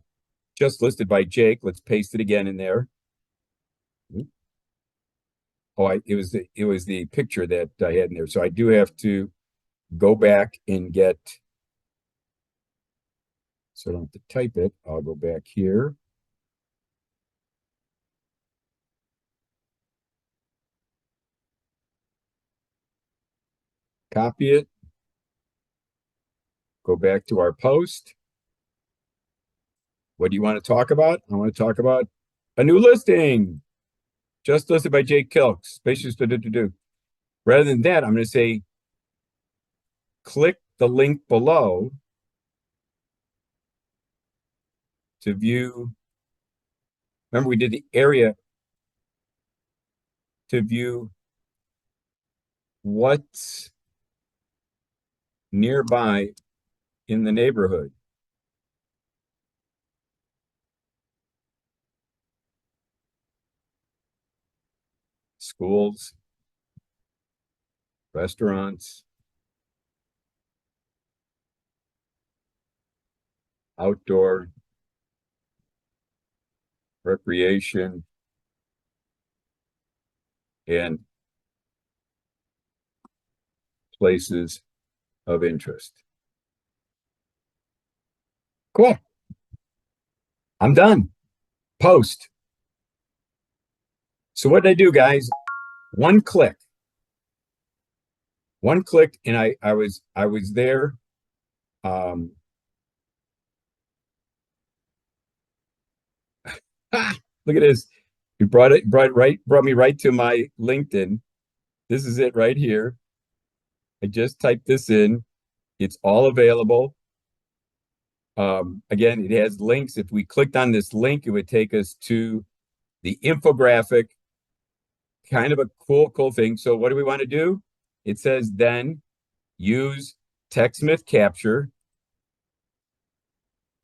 just listed by Jake. Let's paste it again in there. it was the picture that I had in there. So I do have to go back and get, so I don't have to type it. I'll go back here. Copy it. Go back to our post. What do you want to talk about? I want to talk about a new listing. Just listed by Jake Kilks. Spacious do. Rather than that, I'm going to say, click the link below to view. Remember, we did the area to view what's nearby in the neighborhood. Schools, restaurants, outdoor, recreation, and places of interest. Cool. I'm done. Post. So what did I do, guys? One click, and I was there. Look at this. You brought me right to my LinkedIn. This is it right here. I just typed this in. It's all available. Again, it has links. If we clicked on this link, it would take us to the infographic. Kind of a cool thing. So what do we want to do? It says then use TechSmith capture.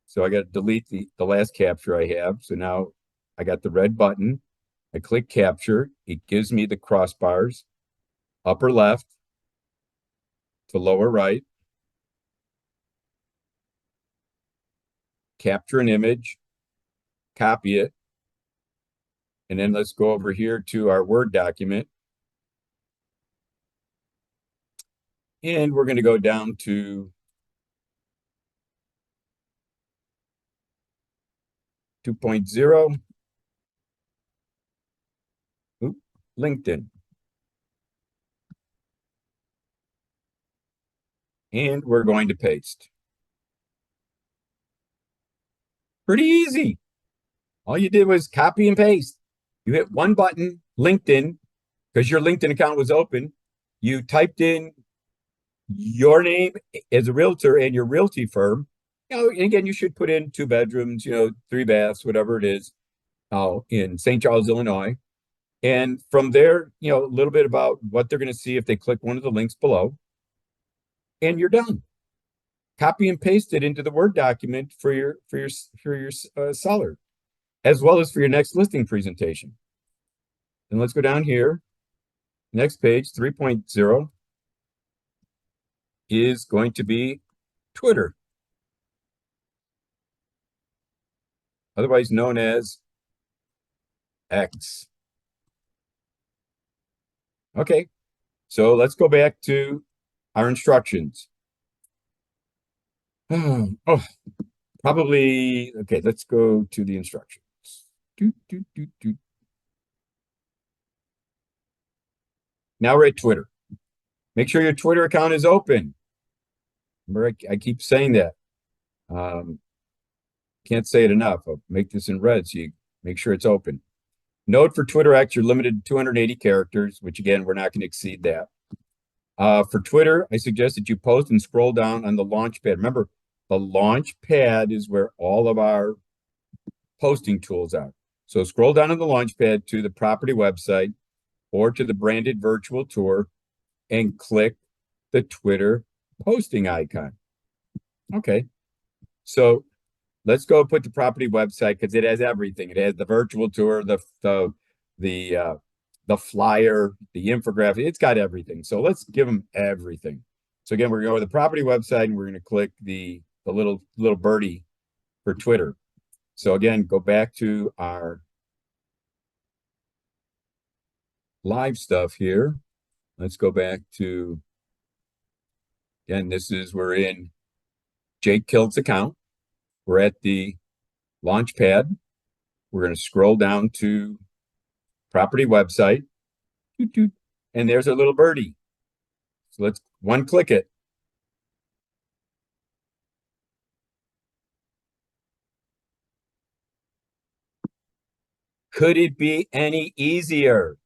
So I got to delete the last capture I have. So now I got the red button. I click capture. It gives me the crossbars, upper left to lower right. Capture an image, copy it. And then let's go over here to our Word document. And we're going to go down to 2.0. LinkedIn. And we're going to paste. Pretty easy. All you did was copy and paste. You hit one button, LinkedIn, because your LinkedIn account was open. You typed in your name as a realtor and your realty firm. And again, you should put in 2 bedrooms, 3 baths, whatever it is, in St. Charles, Illinois. And from there, a little bit about what they're going to see if they click one of the links below. And you're done. Copy and paste it into the Word document for your seller, as well as for your next listing presentation. And let's go down here. Next page, 3.0, is going to be Twitter, otherwise known as X. Okay, so let's go back to our instructions. Probably, okay, let's go to the instructions. Now we're at Twitter. Make sure your Twitter account is open. Remember, I keep saying that. Can't say it enough. I'll make this in red so you make sure it's open. Note for Twitter X, you're limited to 280 characters, which again, we're not going to exceed that. For Twitter, I suggest that you post and scroll down on the launch pad. Remember, the launch pad is where all of our posting tools are. So scroll down on the launch pad to the property website or to the branded virtual tour and click the Twitter posting icon. Okay, so let's go put the property website because it has everything. It has the virtual tour, the flyer, the infographic. It's got everything. So let's give them everything. So again, we're going to go to the property website and we're going to click the little birdie for Twitter. So again, go back to our live stuff here. Let's go back to, again, we're in Jake Kilt's account. We're at the launch pad. We're going to scroll down to property website. And there's our little birdie. So let's one click it. Could it be any easier?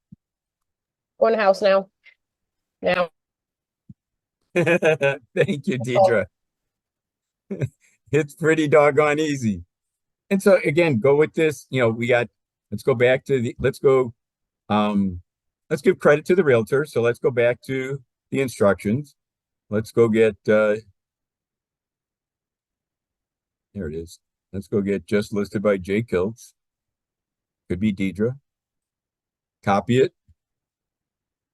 One house now. Now. Thank you, Deidre. It's pretty doggone easy. And so again, go with this. Let's go back to let's give credit to the realtor. So let's go back to the instructions. Let's go get, there it is. Let's go get just listed by Jay Kiltz. Could be Deidre. Copy it.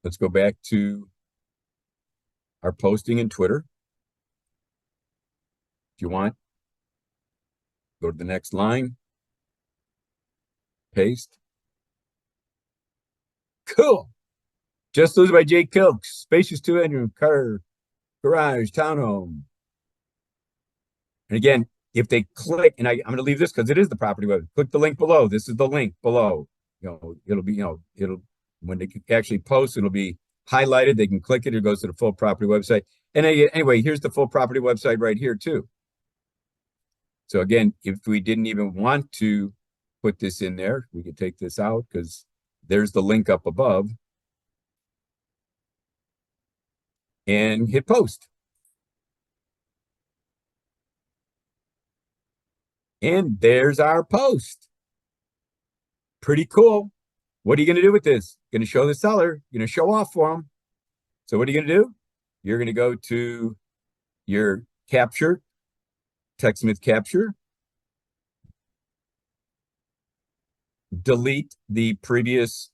Let's go back to our posting in Twitter. If you want, go to the next line. Paste. Cool. Just listed by Jay Kiltz. Spacious 2-bedroom car, garage, townhome. And again, if they click, and I'm going to leave this because it is the property web. Click the link below. This is the link below. It'll be, when they actually post, it'll be highlighted. They can click it. It goes to the full property website. And anyway, here's the full property website right here too. So again, if we didn't even want to put this in there, we could take this out because there's the link up above. And hit post. And there's our post. Pretty cool. What are you going to do with this? Going to show the seller. You're going to show off for them. So what are you going to do? You're going to go to your capture, TechSmith capture. Delete the previous,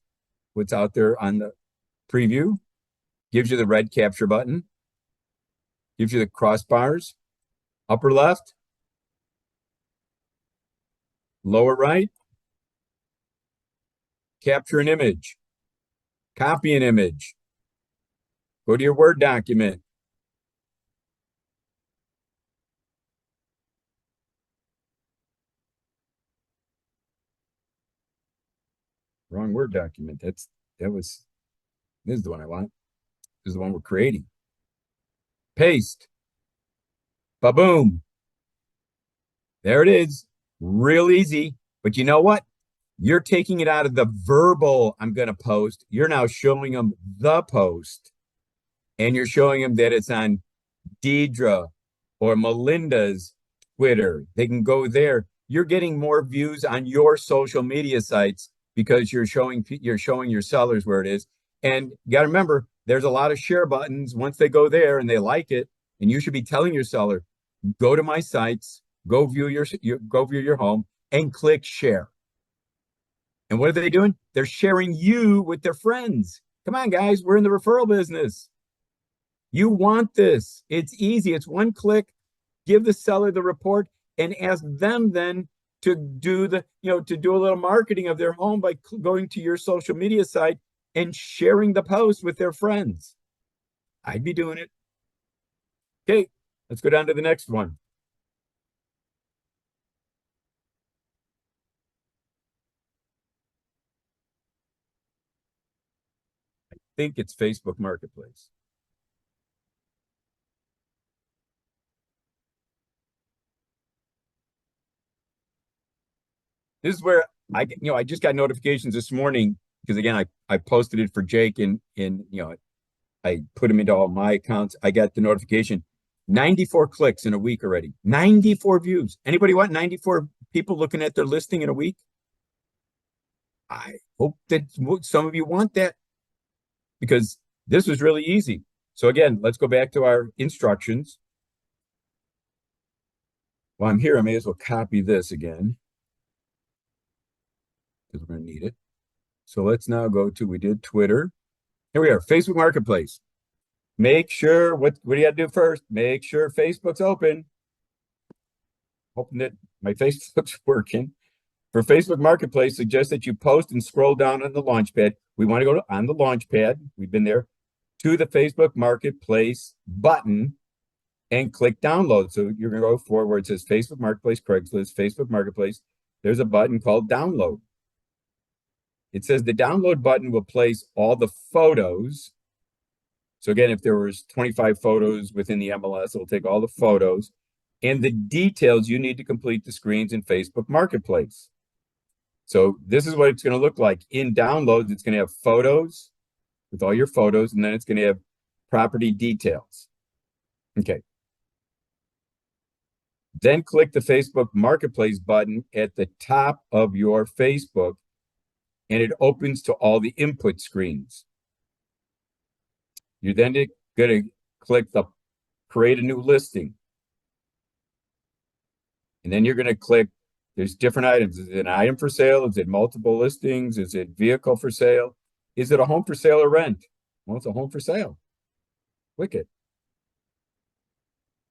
what's out there on the preview. Gives you the red capture button. Gives you the crossbars. Upper left. Lower right. Capture an image. Copy an image. Go to your Word document. Wrong Word document. This is the one I want. This is the one we're creating. Paste. Ba-boom. There it is. Real easy. But you know what? You're taking it out of the verbal, I'm going to post. You're now showing them the post. And you're showing them that it's on Deidre or Melinda's Twitter. They can go there. You're getting more views on your social media sites because you're showing your sellers where it is. And you got to remember, there's a lot of share buttons once they go there and they like it. And you should be telling your seller, go to my sites, go view your home and click share. And what are they doing? They're sharing you with their friends. Come on, guys, we're in the referral business. You want this. It's easy. It's one click. Give the seller the report and ask them then to do a little marketing of their home by going to your social media site and sharing the post with their friends. I'd be doing it. Okay, let's go down to the next one. I think it's Facebook Marketplace. This is where I just got notifications this morning because again, I posted it for Jake and I put him into all my accounts. I got the notification, 94 clicks in a week already, 94 views. Anybody want 94 people looking at their listing in a week? I hope that some of you want that because this was really easy. So again, let's go back to our instructions. While I'm here, I may as well copy this again, because we're going to need it. So let's now go to, we did Twitter. Here we are, Facebook Marketplace. Make sure, what do you got to do first? Make sure Facebook's open. Hoping that my Facebook's working. For Facebook Marketplace, suggest that you post and scroll down on the Launchpad. We want to go on the Launchpad. We've been there to the Facebook Marketplace button and click download. So you're going to go forward where it says Facebook Marketplace, Craigslist, Facebook Marketplace. There's a button called download. It says the download button will place all the photos. So again, if there was 25 photos within the MLS, it'll take all the photos and the details you need to complete the screens in Facebook Marketplace. So this is what it's going to look like. In downloads, it's going to have photos with all your photos, and then it's going to have property details. Okay. Then click the Facebook Marketplace button at the top of your Facebook, and it opens to all the input screens. You're then going to click the create a new listing. And then you're going to click, there's different items. Is it an item for sale? Is it multiple listings? Is it vehicle for sale? Is it a home for sale or rent? Well, it's a home for sale. Click it.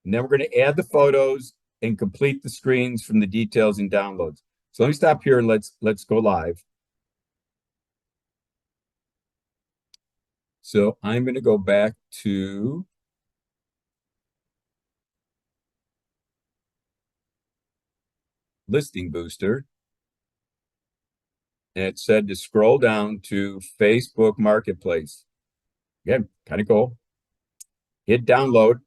And then we're going to add the photos and complete the screens from the details and downloads. So let me stop here and let's go live. So I'm going to go back to Listing Booster. And it said to scroll down to Facebook Marketplace. Again, kind of cool. Hit download.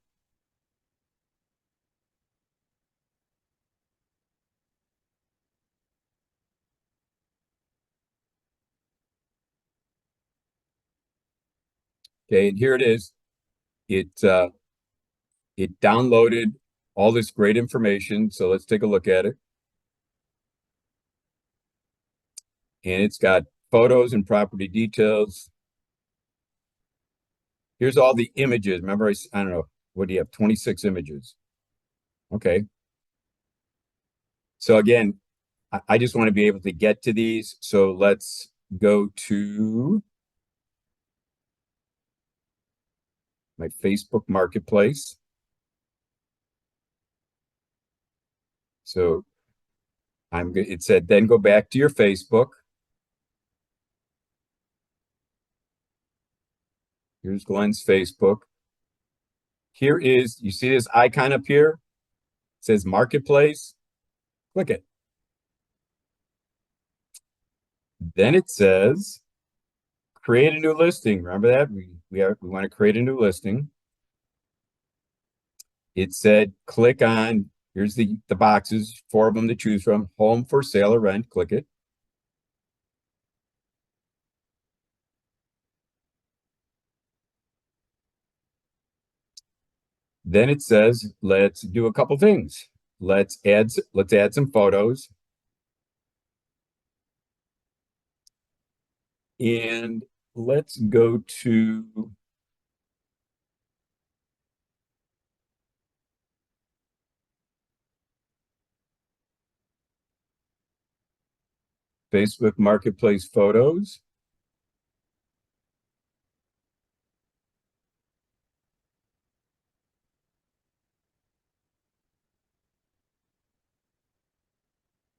Okay, and here it is. It downloaded all this great information. So let's take a look at it. And it's got photos and property details. Here's all the images. Remember, I don't know, what do you have? 26 images. Okay. So again, I just want to be able to get to these. So let's go to my Facebook Marketplace. So it said, then go back to your Facebook. Here's Glenn's Facebook. Here is, you see this icon up here? It says Marketplace. Click it. Then it says, create a new listing. Remember that? We want to create a new listing. It said, click on, here's the boxes, 4 of them to choose from. Home for sale or rent. Click it. Then it says, let's do a couple things. Let's add some photos. And let's go to Facebook Marketplace photos.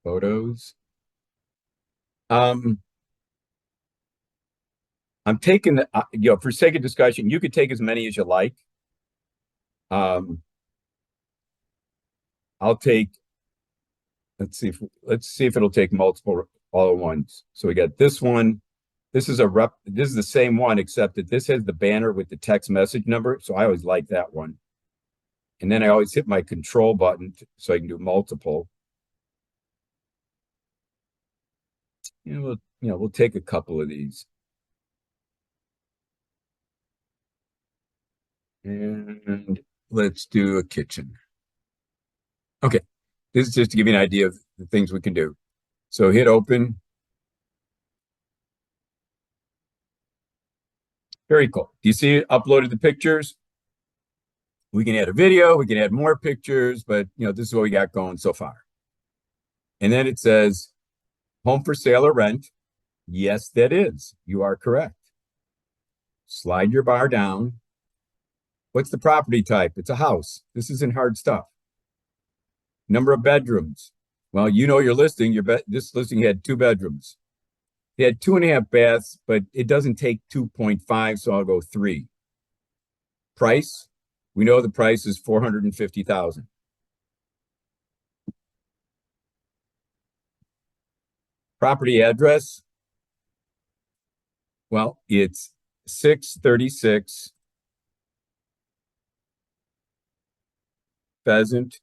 Photos. I'm taking, for sake of discussion, you could take as many as you like. I'll take, let's see if it'll take multiple all at once. So we got this one. This is the same one, except that this has the banner with the text message number. So I always like that one. And then I always hit my control button so I can do multiple. We'll take a couple of these. And let's do a kitchen. Okay, this is just to give you an idea of the things we can do. So hit open. Very cool. Do you see it uploaded the pictures? We can add a video, we can add more pictures, but this is what we got going so far. And then it says home for sale or rent. Yes, that is. You are correct. Slide your bar down. What's the property type? It's a house. This isn't hard stuff. Number of bedrooms, Well, you know your listing. This listing had 2 bedrooms. It had 2.5 baths, but it doesn't take 2.5, so I'll go 3. Price, we know the price is $450,000. Property address, well, it's 636 Pheasant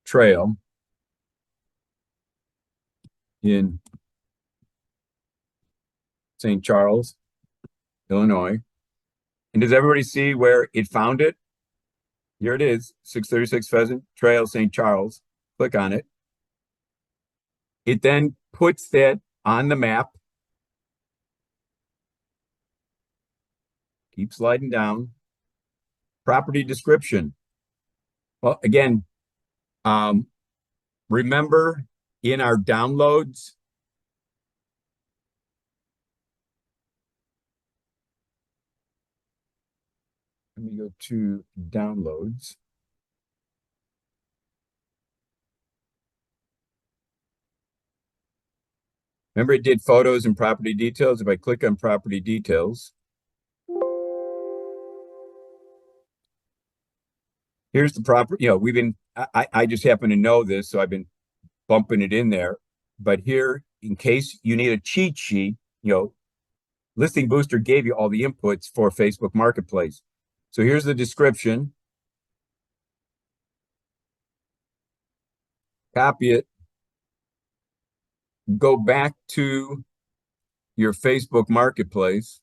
Trail in St. Charles, Illinois. And does everybody see where it found it? Here it is, 636 Pheasant Trail, St. Charles. Click on it. It then puts that on the map. Keep sliding down. Property description. Well, again, remember in our downloads, let me go to downloads. Remember it did photos and property details. If I click on property details, here's the property, I just happen to know this, so I've been bumping it in there. But here, in case you need a cheat sheet, Listing Booster gave you all the inputs for Facebook Marketplace. So here's the description. Copy it. Go back to your Facebook Marketplace.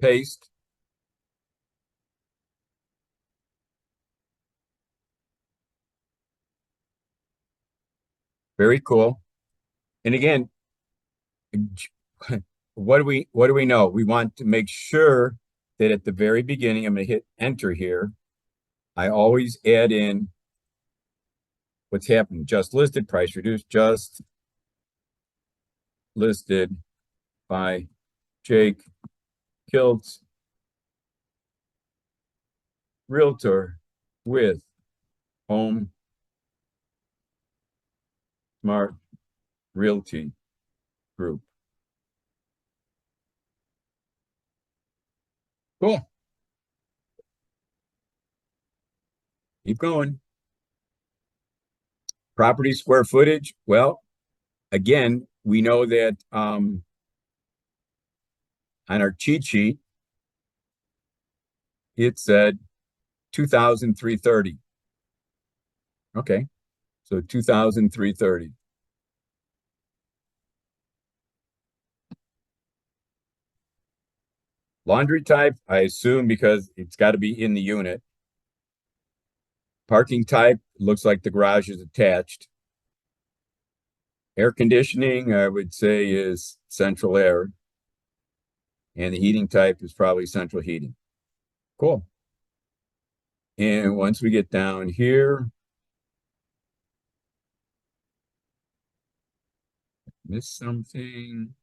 Paste. Very cool. And again, what do we know? We want to make sure that at the very beginning, I'm going to hit enter here. I always add in what's happening. Just listed, price reduced, just listed by Jake Kiltz, Realtor with Home Smart Realty Group. Cool. Keep going. Property square footage. Well, again, we know that on our cheat sheet, it said 2,330. Okay, so 2,330. Laundry type, I assume because it's got to be in the unit. Parking type, looks like the garage is attached. Air conditioning, I would say, is central air. And the heating type is probably central heating. Cool. And once we get down here, miss something.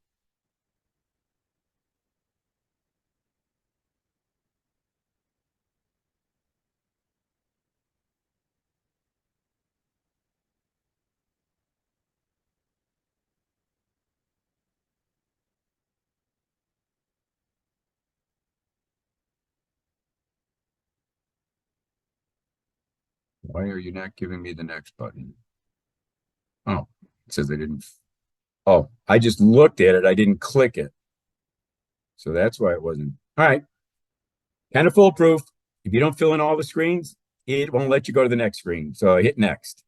Why are you not giving me the next button? Oh, it says I didn't. Oh, I just looked at it. I didn't click it. So that's why it wasn't. All right. Kind of foolproof. If you don't fill in all the screens, it won't let you go to the next screen. So hit next.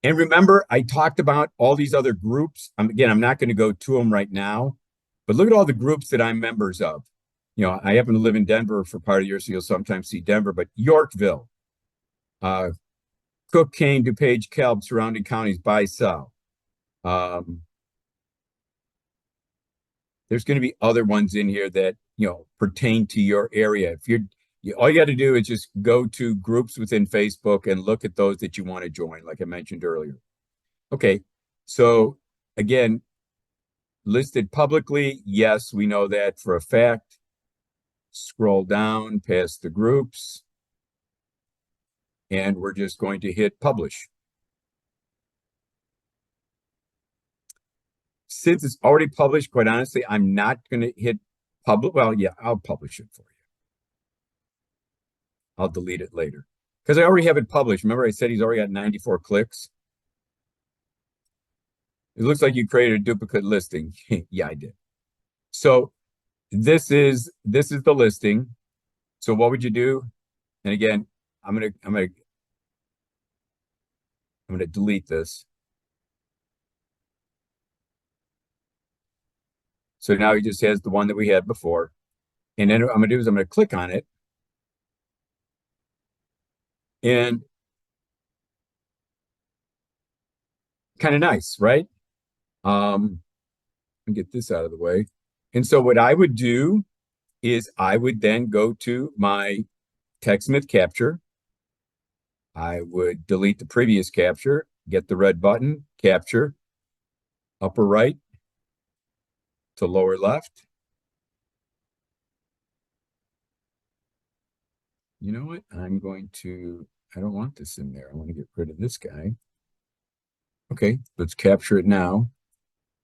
And remember, I talked about all these other groups. Again, I'm not going to go to them right now, but look at all the groups that I'm members of. I happen to live in Denver for part of the year, so you'll sometimes see Denver, but Yorkville, Cook, Kane, DuPage, Kelp, surrounding counties, buy, sell. There's going to be other ones in here that, pertain to your area. All you got to do is just go to groups within Facebook and look at those that you want to join, like I mentioned earlier. Okay, so again, listed publicly? Yes, we know that for a fact. Scroll down past the groups. And we're just going to hit publish. Since it's already published, quite honestly, I'm not going to hit publish. Well, yeah, I'll publish it for you. I'll delete it later because I already have it published. Remember I said he's already got 94 clicks? It looks like you created a duplicate listing. Yeah, I did. So this is the listing. So what would you do? And again, I'm gonna delete this. So now he just has the one that we had before. And then what I'm gonna do is I'm gonna click on it. And kind of nice, right? Let me get this out of the way. And so what I would do is I would then go to my TechSmith capture. I would delete the previous capture, get the red button, capture, upper right to lower left. You know what? I don't want this in there. I want to get rid of this guy. Okay, let's capture it now.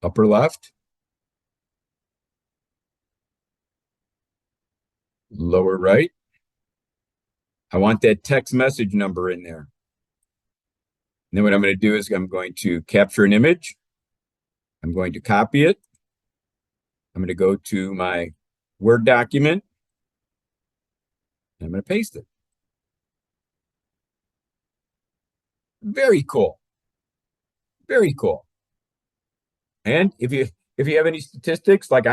Upper left. Lower right. I want that text message number in there. And then what I'm going to do is I'm going to capture an image. I'm going to copy it. I'm going to go to my Word document. And I'm going to paste it. Very cool. Very cool. And if you have any statistics, like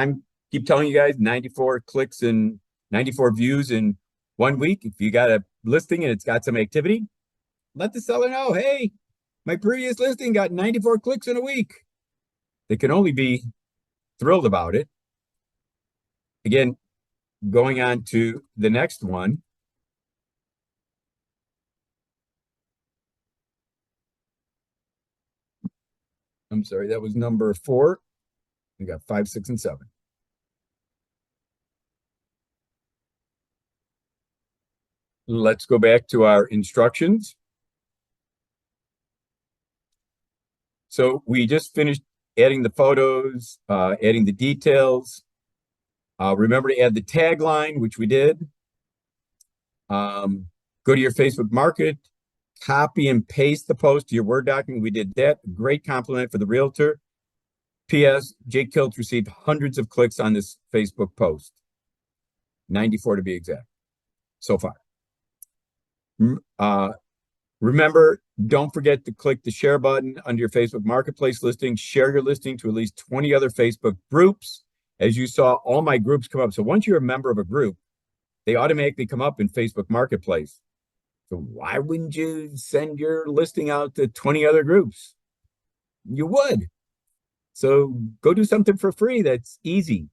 keep telling you guys, 94 clicks and 94 views in 1 week. If you got a listing and it's got some activity, let the seller know, hey, my previous listing got 94 clicks in a week. They can only be thrilled about it. Again, going on to the next one. I'm sorry, that was number 4. We got 5, 6, and 7. Let's go back to our instructions. So we just finished adding the photos, adding the details. Remember to add the tagline, which we did. Go to your Facebook Market, copy and paste the post to your Word document. We did that. Great compliment for the realtor. P.S. Jake Kilt received hundreds of clicks on this Facebook post. 94 to be exact so far. Remember, don't forget to click the share button under your Facebook Marketplace listing. Share your listing to at least 20 other Facebook groups. As you saw, all my groups come up. So once you're a member of a group, they automatically come up in Facebook Marketplace. So why wouldn't you send your listing out to 20 other groups? You would. So go do something for free that's easy.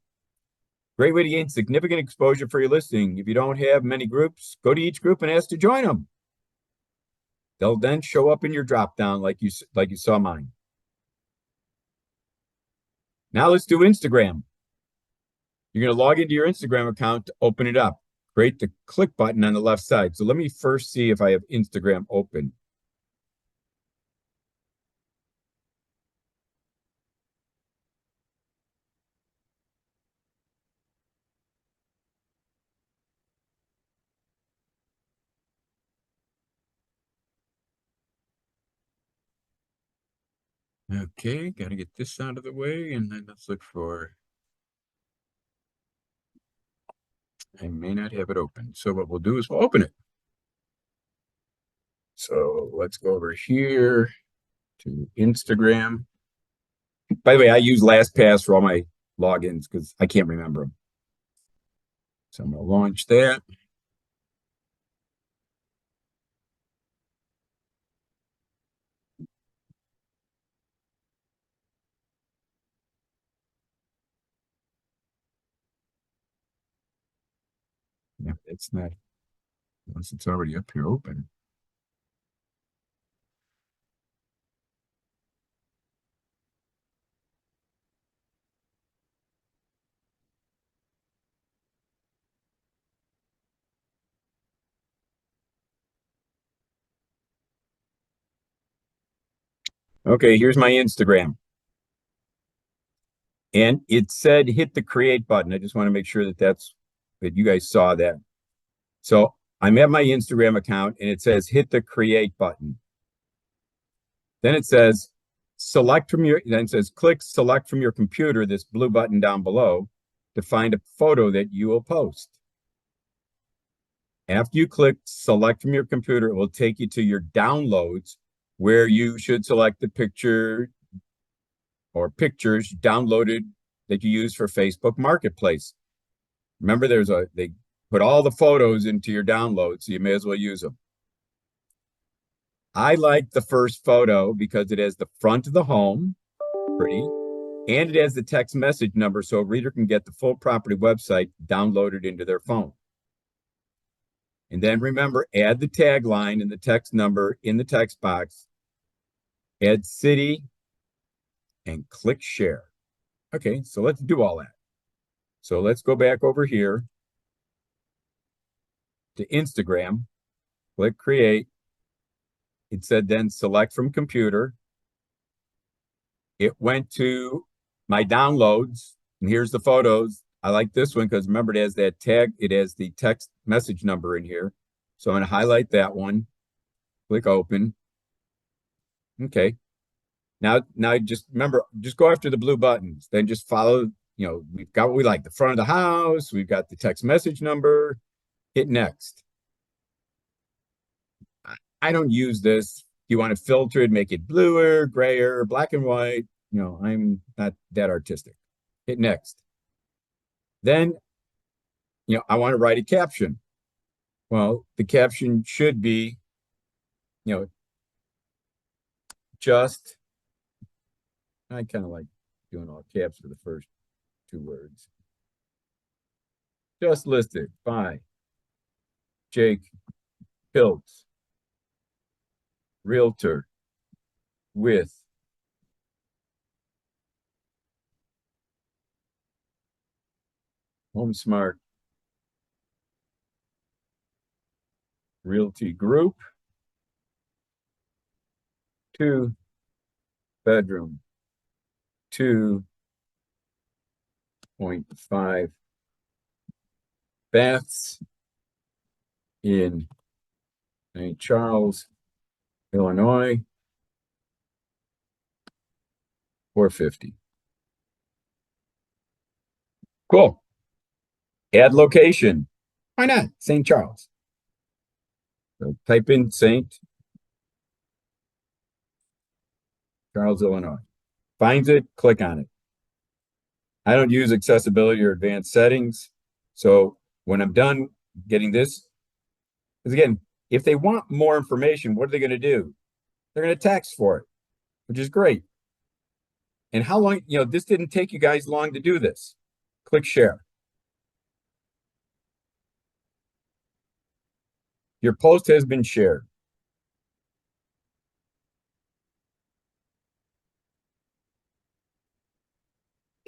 Great way to gain significant exposure for your listing. If you don't have many groups, go to each group and ask to join them. They'll then show up in your drop down like you saw mine. Now let's do Instagram. You're going to log into your Instagram account to open it up. Create the click button on the left side. So let me first see if I have Instagram open. Okay, got to get this out of the way, and then let's look for... I may not have it open. So what we'll do is we'll open it. So let's go over here to Instagram. By the way, I use LastPass for all my logins because I can't remember them. So I'm going to launch that. Yeah, it's not, unless it's already up here open. Okay, here's my Instagram. And it said hit the create button. I just want to make sure that you guys saw that. So I'm at my Instagram account and it says hit the create button. Then it says then it says click select from your computer, this blue button down below, to find a photo that you will post. After you click select from your computer, it will take you to your downloads where you should select the picture or pictures downloaded that you use for Facebook Marketplace. Remember, they put all the photos into your download, so you may as well use them. I like the first photo because it has the front of the home, pretty, and it has the text message number so a reader can get the full property website downloaded into their phone. And then remember, add the tagline and the text number in the text box, add city, and click share. Okay, so let's do all that. So let's go back over here to Instagram, click create. It said then select from computer. It went to my downloads, and here's the photos. I like this one because remember, it has that tag, it has the text message number in here. So I'm going to highlight that one, click open. Okay. Now just remember, just go after the blue buttons, then just follow, we've got what we like, the front of the house, we've got the text message number, hit next. I don't use this. You want to filter it, make it bluer, grayer, black and white. I'm not that artistic. Hit next. Then, I want to write a caption. Well, the caption should be, just, I kind of like doing all caps for the first two words. Just listed by Jake Piltz, Realtor with HomeSmart Realty Group, 2-bedroom, 2.5 baths in St. Charles, Illinois, 450. Cool. Add location. Why not? St. Charles. So type in St. Charles, Illinois. Finds it, click on it. I don't use accessibility or advanced settings. So when I'm done getting this, because again, if they want more information, what are they going to do? They're going to text for it, which is great. And how long, this didn't take you guys long to do this. Click share. Your post has been shared.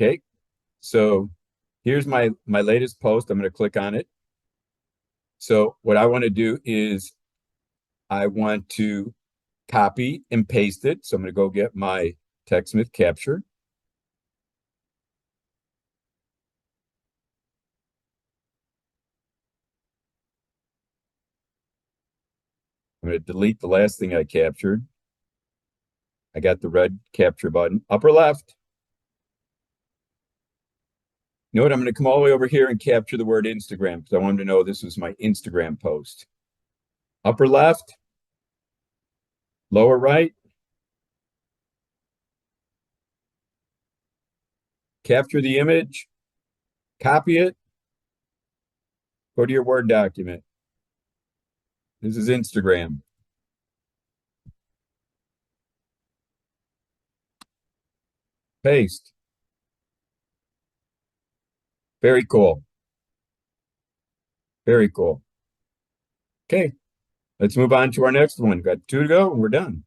Okay, so here's my latest post. I'm going to click on it. So what I want to do is I want to copy and paste it. So I'm going to go get my TechSmith capture. I'm going to delete the last thing I captured. I got the red capture button, upper left. You know what? I'm going to come all the way over here and capture the word Instagram because I wanted to know this was my Instagram post. Upper left, lower right. Capture the image, copy it, go to your Word document. This is Instagram. Paste. Very cool. Very cool. Okay, let's move on to our next one. Got 2 to go and we're done.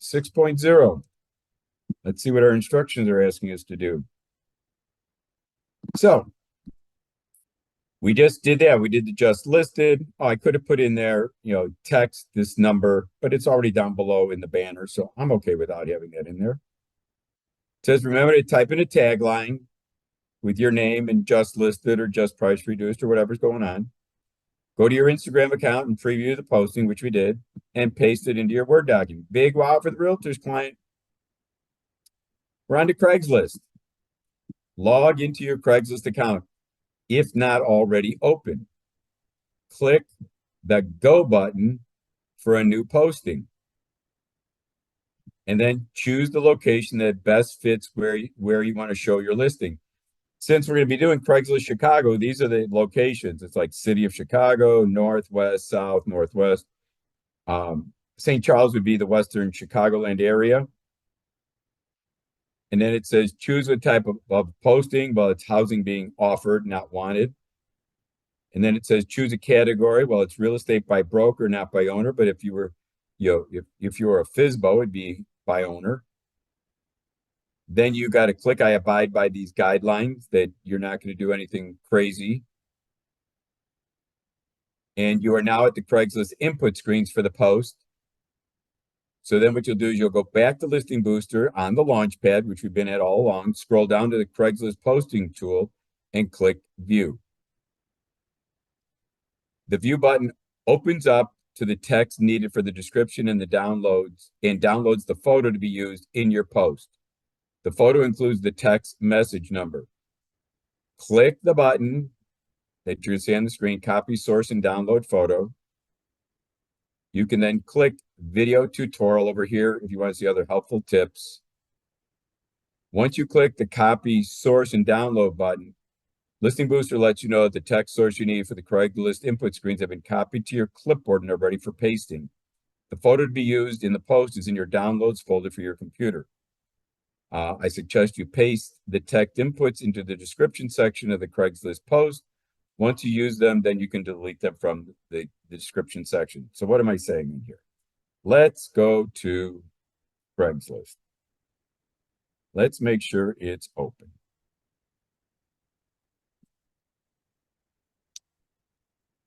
6.0. Let's see what our instructions are asking us to do. So We just did that. We did the just listed. Oh, I could have put in there, text this number, but it's already down below in the banner. So I'm okay without having that in there. It says, remember to type in a tagline with your name and just listed or just price reduced or whatever's going on. Go to your Instagram account and preview the posting, which we did, and paste it into your Word document. Big wow for the realtors client. We're on to Craigslist. Log into your Craigslist account, if not already open. Click the Go button for a new posting. And then choose the location that best fits where you want to show your listing. Since we're going to be doing Craigslist Chicago, these are the locations. It's like City of Chicago, Northwest, South, Northwest. St. Charles would be the Western Chicagoland area. And then it says choose a type of posting. Well, it's housing being offered, not wanted. And then it says choose a category. Well, it's real estate by broker, not by owner. But if you were, if you were a FSBO, it'd be by owner. Then you got to click I abide by these guidelines that you're not going to do anything crazy. And you are now at the Craigslist input screens for the post. So then what you'll do is you'll go back to Listing Booster on the launch pad, which we've been at all along, scroll down to the Craigslist posting tool and click View. The View button opens up to the text needed for the description and the downloads, and downloads the photo to be used in your post. The photo includes the text message number. Click the button that you see on the screen, copy, source, and download photo. You can then click video tutorial over here if you want to see other helpful tips. Once you click the copy, source, and download button, Listing Booster lets you know that the text source you need for the Craigslist input screens have been copied to your clipboard and are ready for pasting. The photo to be used in the post is in your downloads folder for your computer. I suggest you paste the text inputs into the description section of the Craigslist post. Once you use them, then you can delete them from the description section. So what am I saying in here? Let's go to Craigslist. Let's make sure it's open.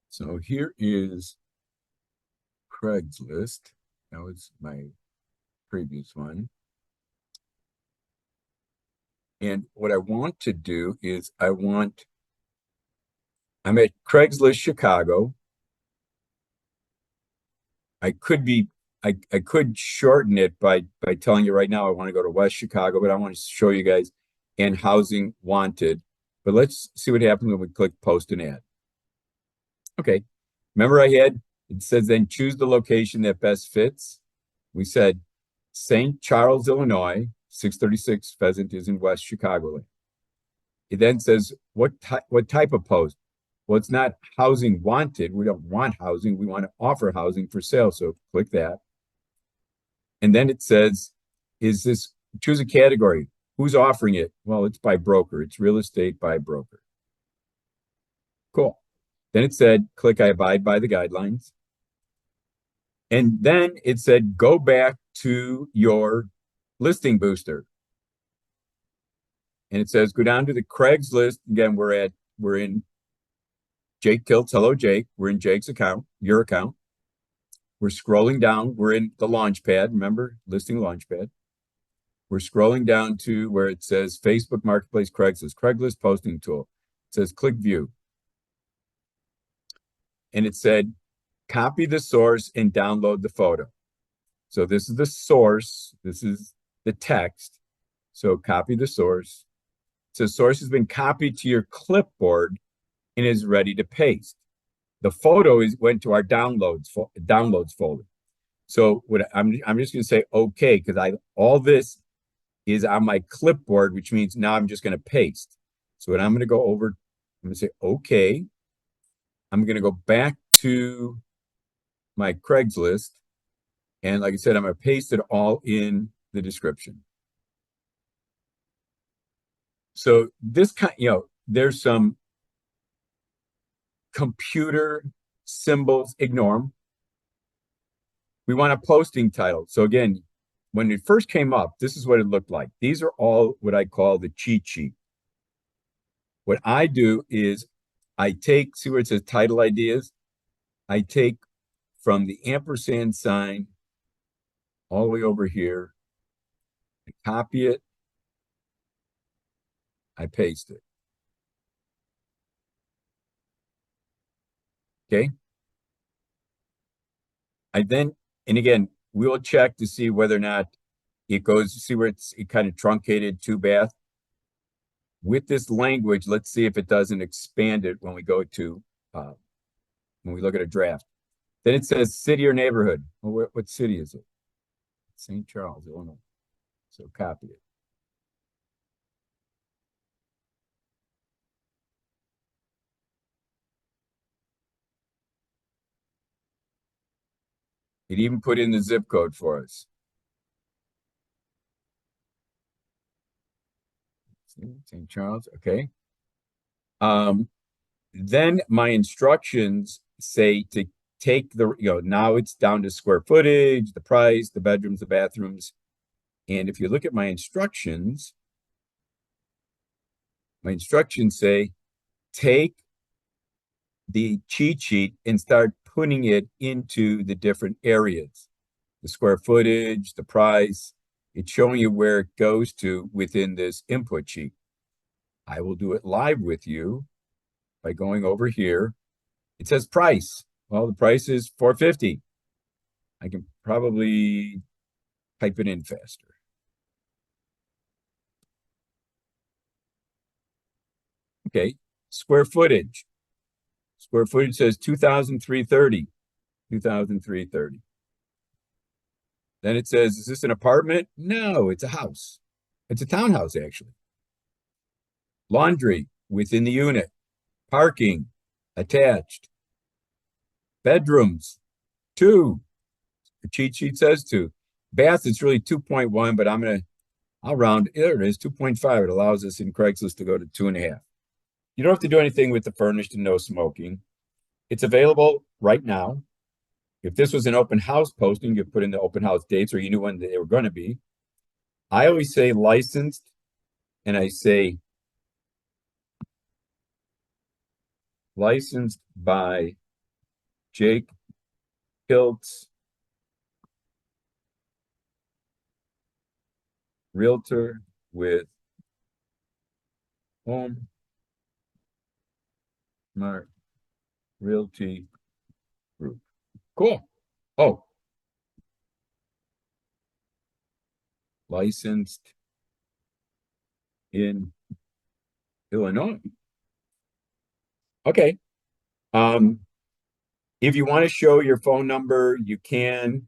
So here is Craigslist. That was my previous one. And what I want to do is I'm at Craigslist Chicago. I could shorten it by telling you right now I want to go to West Chicago, but I want to show you guys and housing wanted. But let's see what happens when we click post an ad. Okay, remember it says then choose the location that best fits. We said St. Charles, Illinois, 636 Pheasant is in West Chicagoland. It then says what type of post? Well, it's not housing wanted. We don't want housing. We want to offer housing for sale. So click that. And then it says, choose a category. Who's offering it? Well, it's by broker. It's real estate by broker. Cool. Then it said, click I abide by the guidelines. And then it said, go back to your Listing Booster. And it says, go down to the Craigslist. Again, we're in Jake Kiltz. Hello, Jake. We're in Jake's account, your account. We're scrolling down. We're in the Launchpad. Remember, listing Launchpad. We're scrolling down to where it says Facebook Marketplace Craigslist posting tool. It says click view. And it said, copy the source and download the photo. So this is the source. This is the text. So copy the source. So source has been copied to your clipboard and is ready to paste. The photo went to our downloads folder. So I'm just going to say okay, because all this is on my clipboard, which means now I'm just going to paste. So when I'm going to go over, I'm going to say okay. I'm going to go back to my Craigslist, and like I said, I'm going to paste it all in the description. So this kind, there's some computer symbols, ignore them. We want a posting title. So again, when it first came up, this is what it looked like. These are all what I call the cheat sheet. What I do is I take, see where it says title ideas? I take from the ampersand sign all the way over here, I copy it, I paste it. Okay. I then, and again, we will check to see whether or not it goes, see where it kind of truncated 2-bath. With this language, let's see if it doesn't expand it when we go to, when we look at a draft. Then it says city or neighborhood. Well, what city is it? St. Charles, Illinois. So copy it. It even put in the zip code for us. St. Charles, okay. Then my instructions say to take the, now it's down to square footage, the price, the bedrooms, the bathrooms. And if you look at my instructions say, take the cheat sheet and start putting it into the different areas, the square footage, the price. It's showing you where it goes to within this input sheet. I will do it live with you by going over here. It says price. Well, the price is $450. I can probably type it in faster. Okay, square footage. Square footage says 2,330. 2,330. Then it says, is this an apartment? No, it's a house. It's a townhouse, actually. Laundry within the unit. Parking attached. Bedrooms, 2. The cheat sheet says 2. Bath, it's really 2.1, but I'll round, there it is, 2.5. It allows us in Craigslist to go to 2.5. You don't have to do anything with the furnished and no smoking. It's available right now. If this was an open house posting, you put in the open house dates or you knew when they were going to be. I always say licensed, and I say licensed by Jake Hiltz, realtor with Home Smart Realty Group. Cool. Oh, licensed in Illinois. Okay. If you want to show your phone number, you can.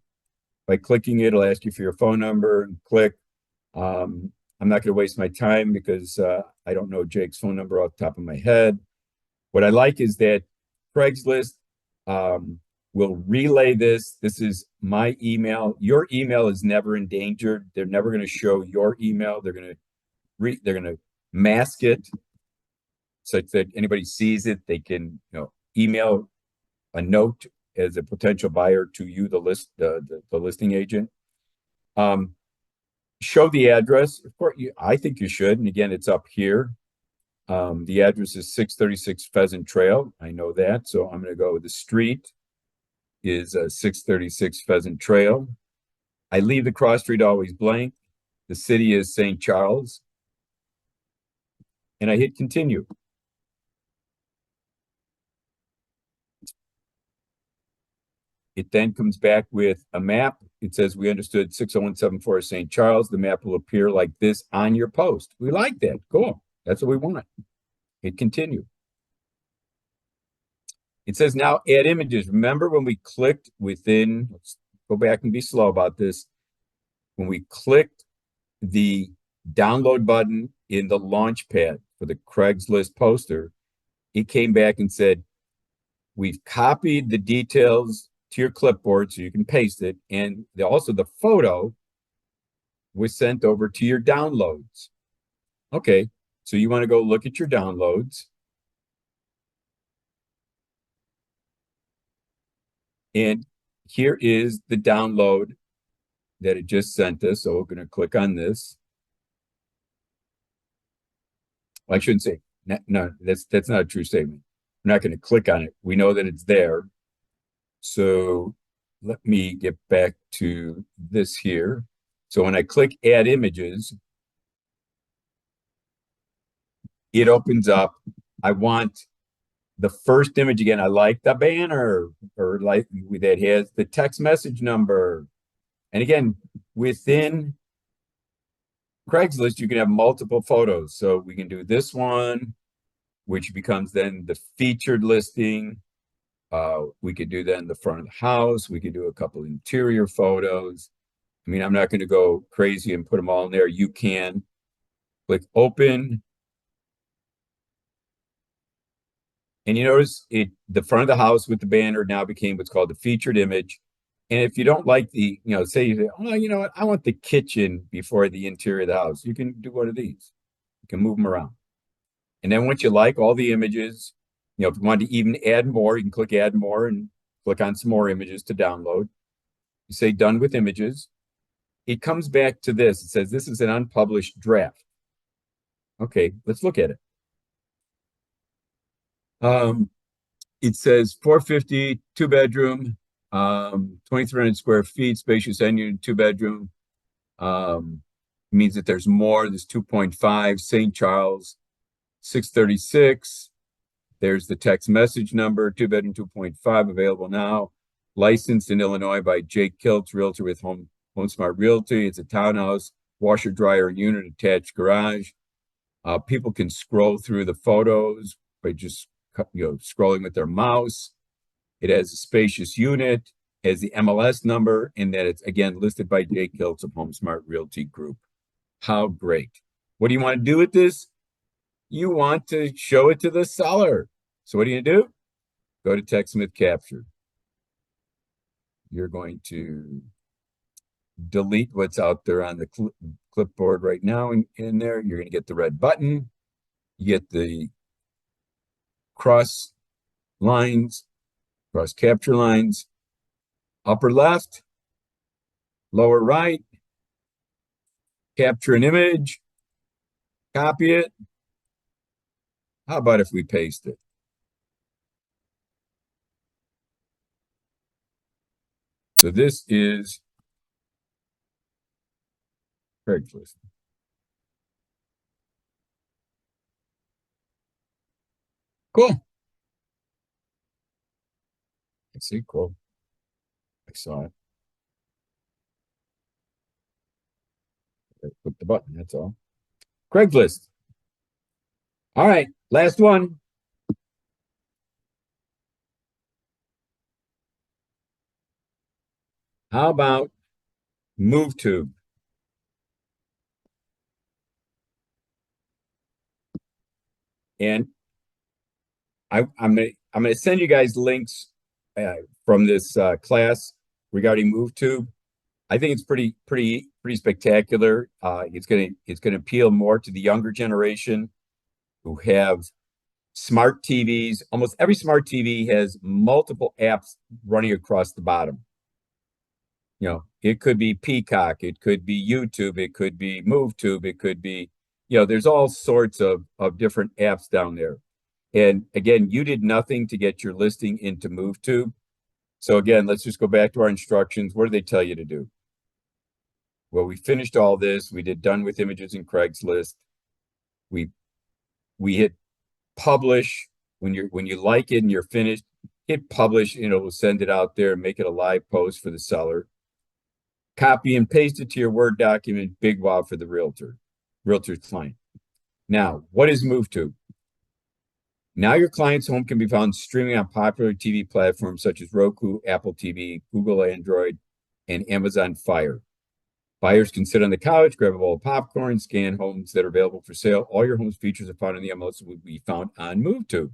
By clicking it, it'll ask you for your phone number and click. I'm not going to waste my time because I don't know Jake's phone number off the top of my head. What I like is that Craigslist will relay this. This is my email. Your email is never endangered. They're never going to show your email. They're going to mask it such that anybody sees it. They can email a note as a potential buyer to you, the listing agent. Show the address. Of course, I think you should. And again, it's up here. The address is 636 Pheasant Trail. I know that. So I'm going to go with the street is 636 Pheasant Trail. I leave the cross street always blank. The city is St. Charles. And I hit continue. It then comes back with a map. It says we understood 60174 St. Charles. The map will appear like this on your post. We like that. Cool. That's what we want. Hit continue. It says now add images. Remember when we clicked within, let's go back and be slow about this. When we clicked the download button in the launch pad for the Craigslist poster, it came back and said, we've copied the details to your clipboard so you can paste it. And also the photo was sent over to your downloads. Okay, so you want to go look at your downloads. And here is the download that it just sent us. So we're going to click on this. Well, I shouldn't say, no, that's not a true statement. We're not going to click on it. We know that it's there. So let me get back to this here. So when I click add images, it opens up. I want the first image again. I like the banner, or like that has the text message number. And again, within Craigslist, you can have multiple photos. So we can do this one, which becomes then the featured listing. We could do then the front of the house. We could do a couple interior photos. I mean, I'm not going to go crazy and put them all in there. You can click open. And you notice the front of the house with the banner now became what's called the featured image. And if you don't like the, say you say, oh, you know what, I want the kitchen before the interior of the house, you can do one of these. You can move them around. And then once you like all the images, if you want to even add more, you can click add more and click on some more images to download. You say done with images. It comes back to this. It says this is an unpublished draft. Okay, let's look at it. It says 450, 2-bedroom, 2,300 square feet, spacious end unit, 2-bedroom. Means that there's more. There's 2.5, St. Charles, 636. There's the text message number, 2-bedroom, 2.5, available now. Licensed in Illinois by Jake Kiltz, realtor with Home Smart Realty. It's a townhouse, washer, dryer, and unit, attached garage. People can scroll through the photos by just scrolling with their mouse. It has a spacious unit, has the MLS number, and that it's again listed by Jake Kiltz of Home Smart Realty Group. How great. What do you want to do with this? You want to show it to the seller. So what do you do? Go to TechSmith Capture. You're going to delete what's out there on the clipboard right now in there. You're going to get the red button. You get the cross lines, cross capture lines, upper left, lower right, capture an image, copy it. How about if we paste it? So this is Craigslist. Cool. I see, cool. I saw it. Click the button, that's all. Craigslist. All right, last one. How about MoveTube? And I'm gonna send you guys links from this class regarding MoveTube. I think it's pretty spectacular. It's gonna appeal more to the younger generation who have smart TVs. Almost every smart TV has multiple apps running across the bottom. It could be Peacock, it could be YouTube, it could be MoveTube, it could be, there's all sorts of different apps down there. And again, you did nothing to get your listing into MoveTube. So again, let's just go back to our instructions. What do they tell you to do? Well, we finished all this. We did done with images in Craigslist. We hit publish. When you like it and you're finished, hit publish, and it will send it out there and make it a live post for the seller. Copy and paste it to your Word document. Big wow for the realtor's client. Now, what is MoveTube? Now your client's home can be found streaming on popular TV platforms such as Roku, Apple TV, Google Android, and Amazon Fire. Buyers can sit on the couch, grab a bowl of popcorn, scan homes that are available for sale. All your home's features are found in the MLS will be found on MoveTube,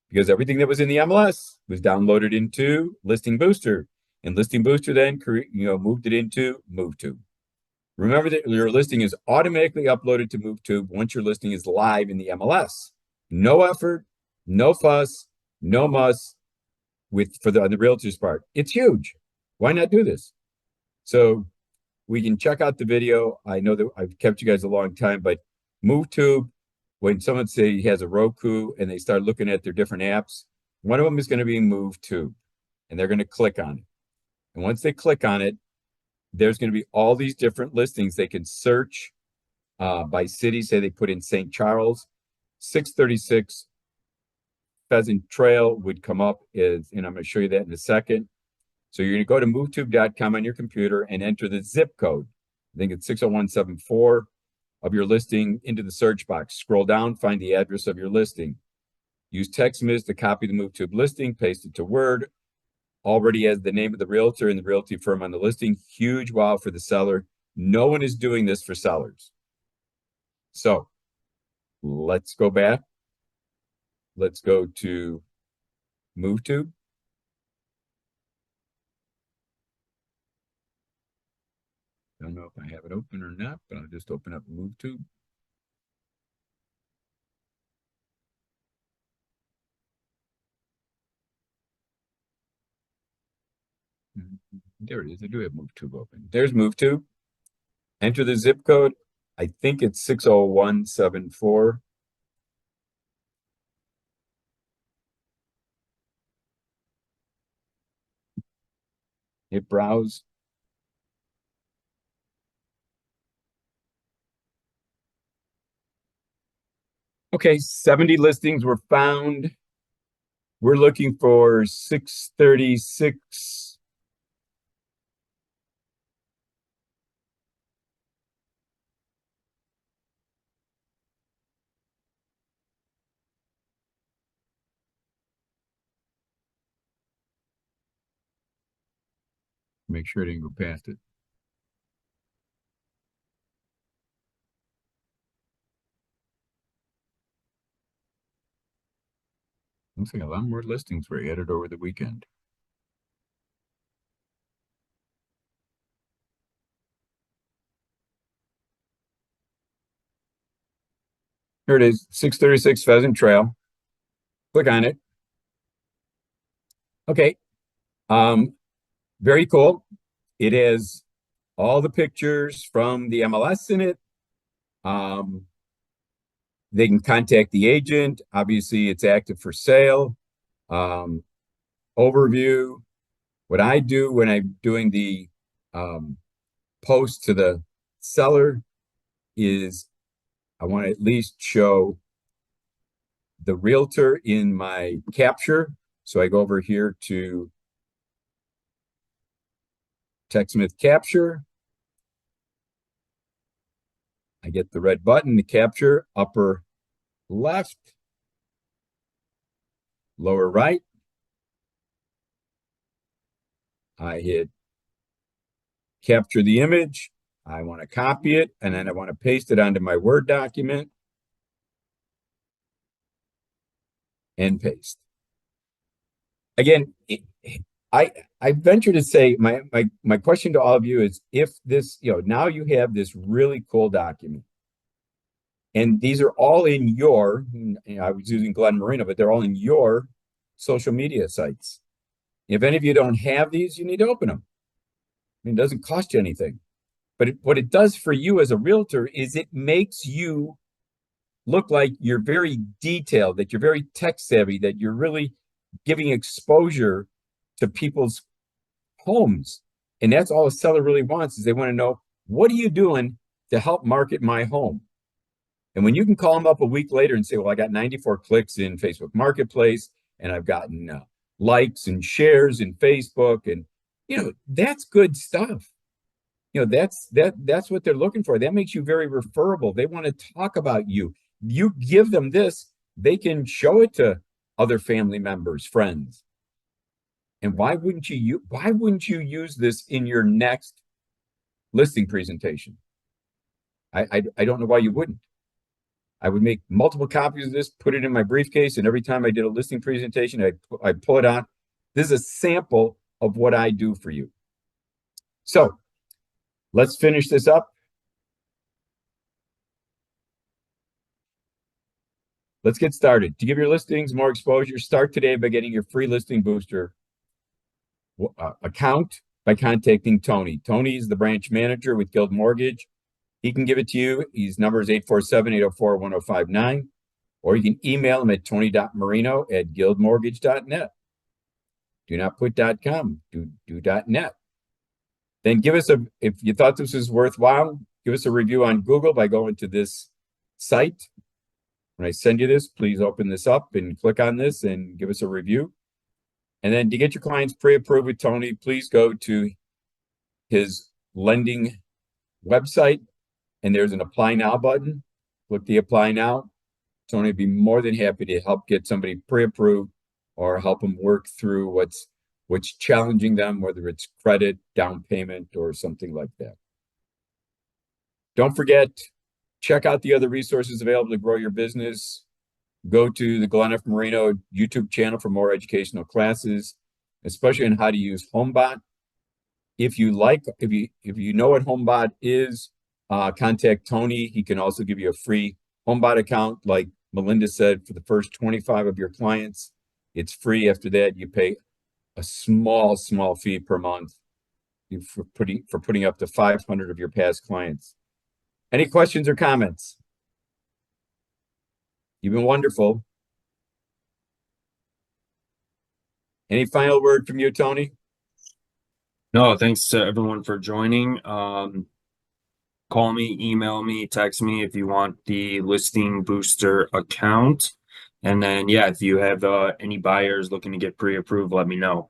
because everything that was in the MLS was downloaded into Listing Booster, and Listing Booster then moved it into MoveTube. Remember that your listing is automatically uploaded to MoveTube once your listing is live in the MLS. No effort, no fuss, no muss on the realtor's part. It's huge. Why not do this? So we can check out the video. I know that I've kept you guys a long time, but MoveTube when someone say he has a Roku and they start looking at their different apps, one of them is going to be MoveTube, and they're going to click on it. And once they click on it, there's going to be all these different listings. They can search by city. Say they put in St. Charles, 636 Pheasant Trail would come up as, and I'm going to show you that in a second. So you're going to go to movetube.com on your computer and enter the zip code. I think it's 60174 of your listing into the search box. Scroll down, find the address of your listing. Use TextMiss to copy the MoveTube listing, paste it to Word. Already has the name of the realtor and the realty firm on the listing. Huge wow for the seller. No one is doing this for sellers. So let's go back. Let's go to MoveTube. Don't know if I have it open or not, but I'll just open up MoveTube. There it is. I do have MoveTube open. There's MoveTube. Enter the zip code. I think it's 60174. Hit browse. Okay, 70 listings were found. We're looking for 636. Make sure I didn't go past it. Looks like a lot more listings were added over the weekend. Here it is, 636 Pheasant Trail. Click on it. Okay. Very cool. It has all the pictures from the MLS in it. They can contact the agent. Obviously, it's active for sale. Overview. What I do when I'm doing the post to the seller is I want to at least show the realtor in my capture. So I go over here to TextMiss capture. I get the red button to capture, upper left, lower right. I hit capture the image. I want to copy it, and then I want to paste it onto my Word document. And paste. Again, I venture to say my question to all of you is, if this, now you have this really cool document, and these are all in your, I was using Tony Marino, but they're all in your social media sites. If any of you don't have these, you need to open them. I mean, it doesn't cost you anything. But what it does for you as a realtor is it makes you look like you're very detailed, that you're very tech savvy, that you're really giving exposure to people's homes. And that's all a seller really wants, is they want to know, what are you doing to help market my home? And when you can call them up a week later and say, well, I got 94 clicks in Facebook Marketplace, and I've gotten likes and shares in Facebook, and that's good stuff. That's what they're looking for. That makes you very referable. They want to talk about you. You give them this, they can show it to other family members, friends. And why wouldn't you use this in your next listing presentation? I don't know why you wouldn't. I would make multiple copies of this, put it in my briefcase, and every time I did a listing presentation, I'd pull it out. This is a sample of what I do for you. So let's finish this up. Let's get started. To give your listings more exposure, start today by getting your free listing booster account by contacting Tony. Tony is the branch manager with Guild Mortgage. he can give it to you. His number is 847-804-1059, or you can email him at tony.marino@guildmortgage.net. Do not put .com, do .net. Then give us if you thought this was worthwhile, give us a review on Google by going to this site. When I send you this, please open this up and click on this and give us a review. And then to get your clients pre-approved with Tony, please go to his lending website, and there's an apply now button. Click the apply now. Tony would be more than happy to help get somebody pre-approved or help them work through what's challenging them, whether it's credit, down payment, or something like that. Don't forget, check out the other resources available to grow your business. Go to the Glenn F. Marino YouTube channel for more educational classes, especially on how to use HomeBot. If you know what HomeBot is, contact Tony. He can also give you a free HomeBot account. Like Melinda said, for the first 25 of your clients, it's free. After that, you pay a small fee per month for putting up to 500 of your past clients. Any questions or comments? You've been wonderful. Any final word from you, Tony? No, thanks to everyone for joining. Call me, email me, text me if you want the listing booster account. And then, yeah, if you have any buyers looking to get pre-approved, let me know.